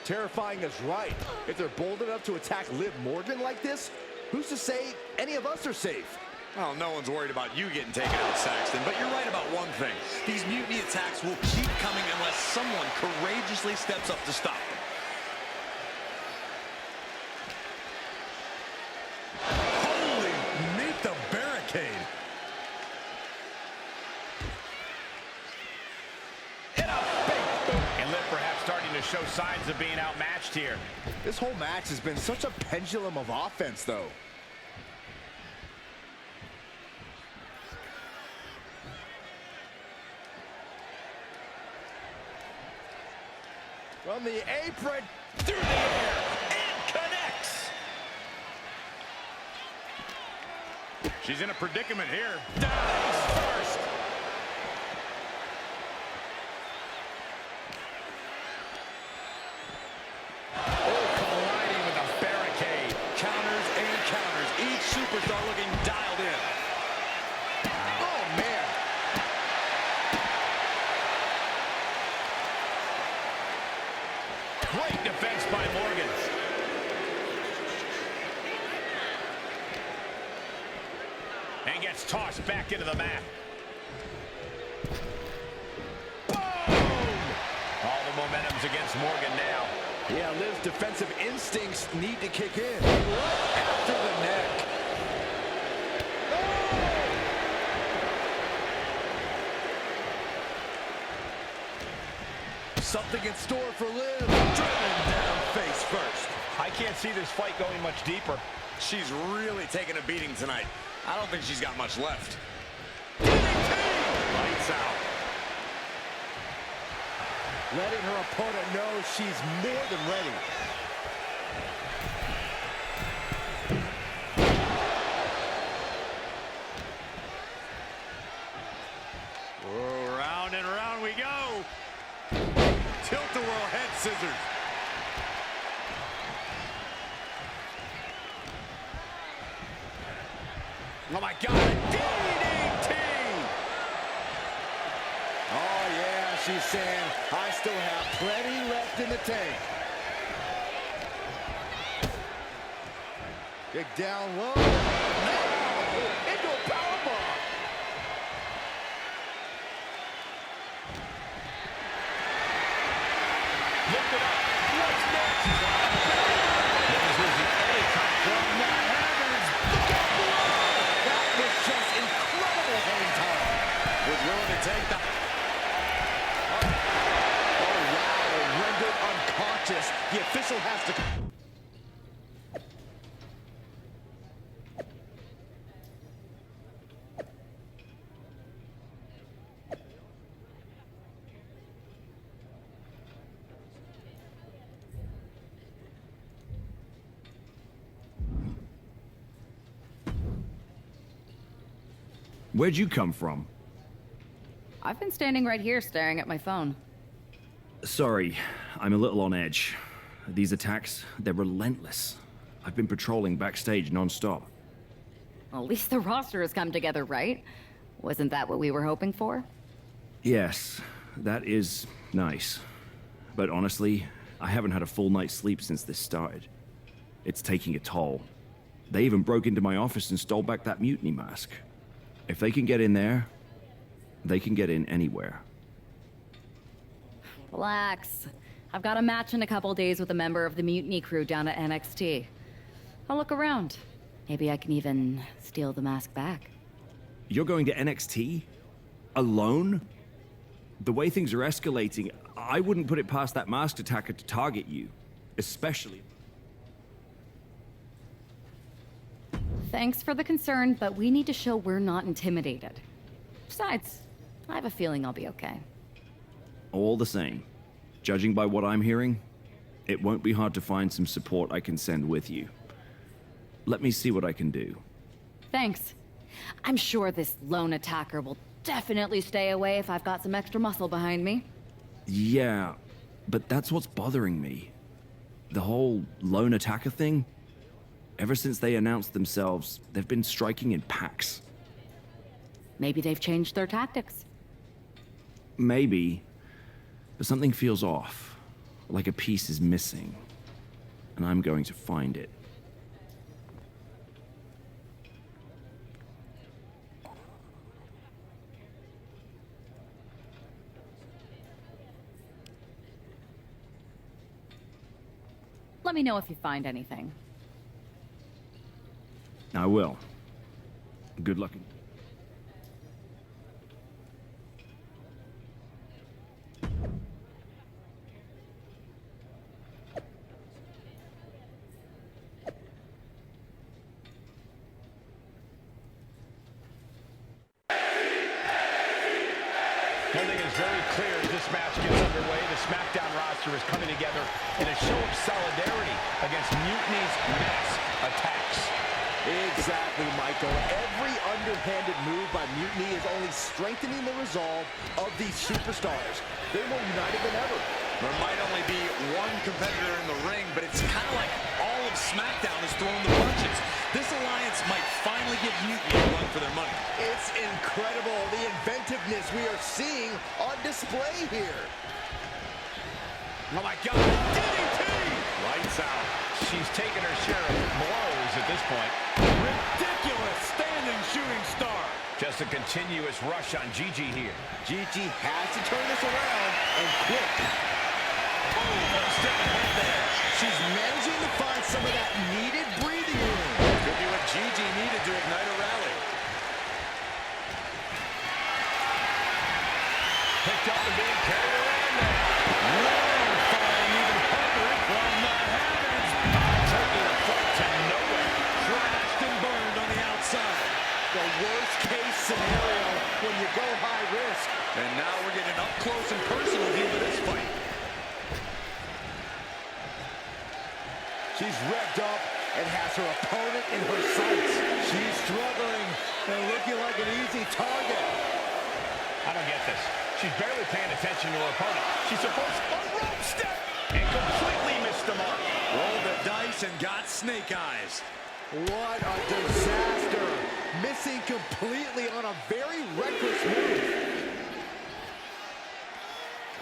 Terrifying is right. If they're bold enough to attack Liv Morgan like this, who's to say any of us are safe? Well, no one's worried about you getting taken out, Saxton, but you're right about one thing. These mutiny attacks will keep coming unless someone courageously steps up to stop them. Holy, meet the barricade. And Liv perhaps starting to show signs of being outmatched here. This whole match has been such a pendulum of offense, though. From the apron, Through the air, and connects. She's in a predicament here. Dives first. Colliding with a barricade. Counters and counters. Each superstar looking dialed in. oh man. Great defense by Morgan. And gets tossed back into the mat. Boom! All the momentum's against Morgan now. Yeah, Liv's defensive instincts need to kick in. Right after the neck. Something in store for Liv. Driven down face first. I can't see this fight going much deeper. She's really taking a beating tonight. I don't think she's got much left. Lights out. Letting her opponent know she's more than ready. Oh, round and round we go. Tilt-a-whirl head scissors. Oh my God, a DDT! Oh yeah, she's saying, I still have plenty left in the tank. Kick down low. Now, into a powerbomb. Look it up. What's next? This was the only time from the heavens. Look at that was just incredible hang time. Was willing to take the... Oh, wow. Rendered unconscious. The official has to... Where'd you come from? I've been standing right here staring at my phone. Sorry, I'm a little on edge. These attacks, they're relentless. I've been patrolling backstage non-stop. Well, at least the roster has come together, right? Wasn't that what we were hoping for? Yes, that is nice. But honestly, I haven't had a full night's sleep since this started. It's taking a toll. They even broke into my office and stole back that mutiny mask. If they can get in there, they can get in anywhere. Relax. I've got a match in a couple days with a member of the mutiny crew down at NXT. I'll look around. Maybe I can even steal the mask back. You're going to NXT? Alone? The way things are escalating, I wouldn't put it past that masked attacker to target you. Especially... Thanks for the concern, but we need to show we're not intimidated. Besides, I have a feeling I'll be okay. All the same, judging by what I'm hearing, it won't be hard to find some support I can send with you. Let me see what I can do. Thanks. I'm sure this lone attacker will definitely stay away if I've got some extra muscle behind me. Yeah, but that's what's bothering me. The whole lone attacker thing? Ever since they announced themselves, they've been striking in packs. Maybe they've changed their tactics. Maybe, but something feels off. Like a piece is missing. And I'm going to find it. Let me know if you find anything. I will. Good luck. One thing is very clear as this match gets underway. The SmackDown roster is coming together in a show of solidarity against Mutiny's mass attacks. Exactly, Michael. Every underhanded move by Mutiny is only strengthening the resolve of these superstars. They're more united than ever. There might only be one competitor in the ring, but it's kind of like all of SmackDown is throwing the punches. This alliance might finally give Mutiny a run for their money. It's incredible, the inventiveness we are seeing on display here. Oh my God, DDT! Lights out. She's taking her share of blows at this point. Ridiculous standing shooting star. Just a continuous rush on Gigi here. Gigi has to turn this around and quick. One step ahead there. She's managing to find some of that needed breathing room. Could be what Gigi needed to ignite a rally. Picked up and being carried around there. Whoa, falling even harder from the heavens. Taking the fight to nowhere. Crashed and burned on the outside. The worst case scenario when you go high risk. And now we're getting an up close and personal view of this fight. She's revved up and has her opponent in her sights. She's struggling and looking like an easy target. I don't get this. She's barely paying attention to her opponent. She's supposed to rope step and completely missed the mark. Rolled the dice and got snake eyes. What a disaster. Missing completely on a very reckless move.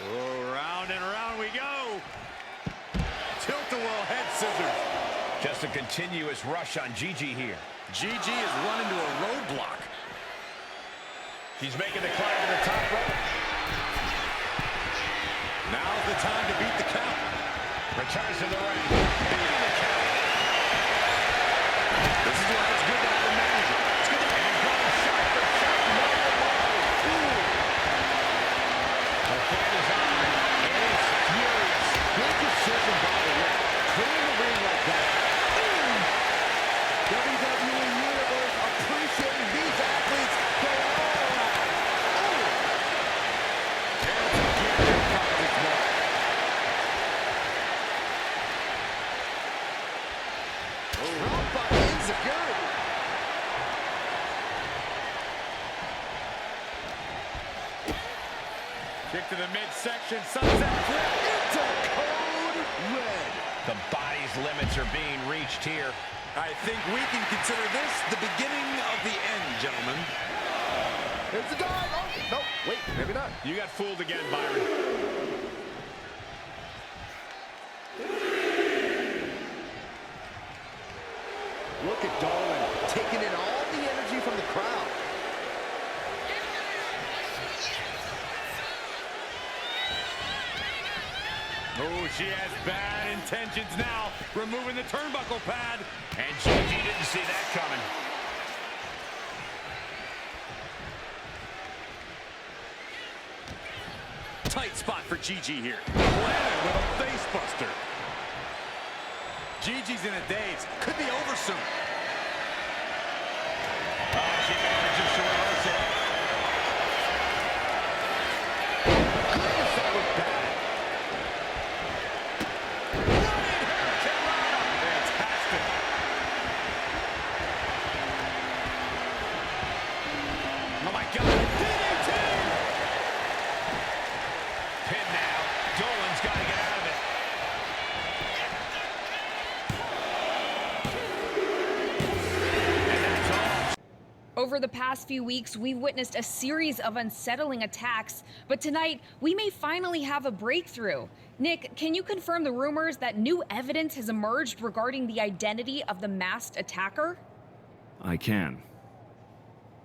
Oh, round and round we go. Tilt-a-whirl head scissors. Just a continuous rush on Gigi here. Gigi has run into a roadblock. He's making the climb to the top rope. Now's the time to beat the count. Returns to the ring. Beating the count. This is why it's good to have a manager. It's good to have a going shot for shot. The fight is on. And it's furious. Good decision by the ref. Clearing the ring like that. WWE Universe appreciating these athletes going all out. Dropped by insecurity. Kick to the midsection. Sunset flip. Into code red. The body's limits are being reached here. I think we can consider this the beginning of the end, gentlemen. Here's the dive. Oh, no, wait, maybe not. You got fooled again, Byron. Look at Dolan taking in all the energy from the crowd. Oh, she has bad intentions now. Removing the turnbuckle pad. And Gigi didn't see that coming. Tight spot for Gigi here. Planted with a face buster. Gigi's in a daze. Could be over soon. Oh, she manages to reverse it. Goodness, that was bad. Fantastic. Oh my God. DDT! Pin now. Dolan's got to get out of it. Over the past few weeks, we've witnessed a series of unsettling attacks, but tonight, we may finally have a breakthrough. Nick, can you confirm the rumors that new evidence has emerged regarding the identity of the masked attacker? I can.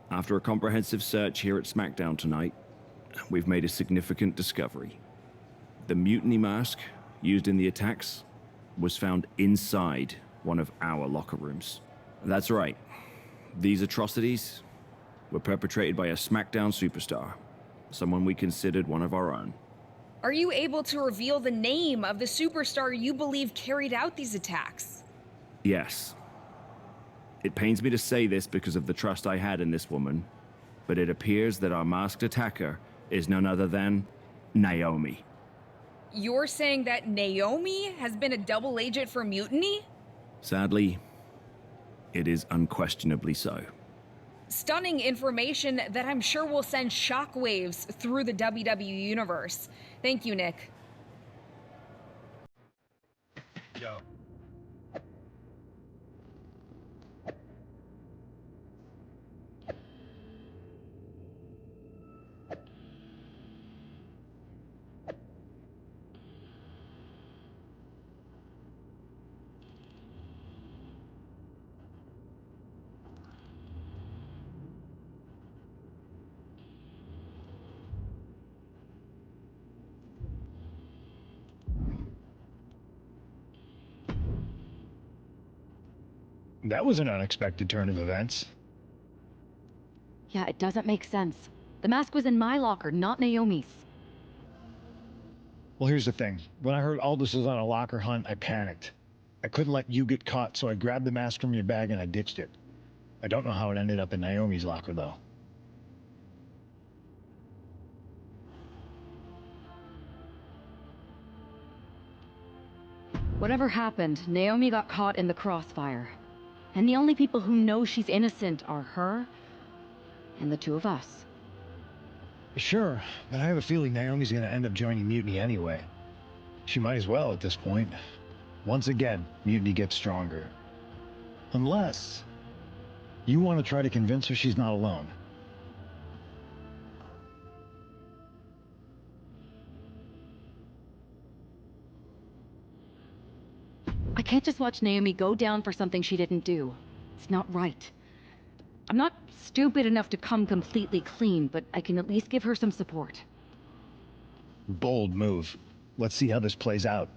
After a comprehensive search here at SmackDown tonight, we've made a significant discovery. The mutiny mask used in the attacks was found inside one of our locker rooms. That's right. These atrocities were perpetrated by a SmackDown superstar, someone we considered one of our own. Are you able to reveal the name of the superstar you believe carried out these attacks? Yes. It pains me to say this because of the trust I had in this woman, but it appears that our masked attacker is none other than Naomi. You're saying that Naomi has been a double agent for Mutiny? Sadly, it is unquestionably so. Stunning information that I'm sure will send shockwaves through the WWE universe. Thank you, Nick. Yo. That was an unexpected turn of events. Yeah, it doesn't make sense. The mask was in my locker, not Naomi's. Well, here's the thing. When I heard Aldous was on a locker hunt, I panicked. I couldn't let you get caught, so I grabbed the mask from your bag and I ditched it. I don't know how it ended up in Naomi's locker, though. Whatever happened, Naomi got caught in the crossfire. And the only people who know she's innocent are her and the two of us. Sure, but I have a feeling Naomi's gonna end up joining Mutiny anyway. She might as well at this point. Once again, Mutiny gets stronger. Unless you want to try to convince her she's not alone. I can't just watch Naomi go down for something she didn't do. It's not right. I'm not stupid enough to come completely clean, but I can at least give her some support. Bold move. Let's see how this plays out.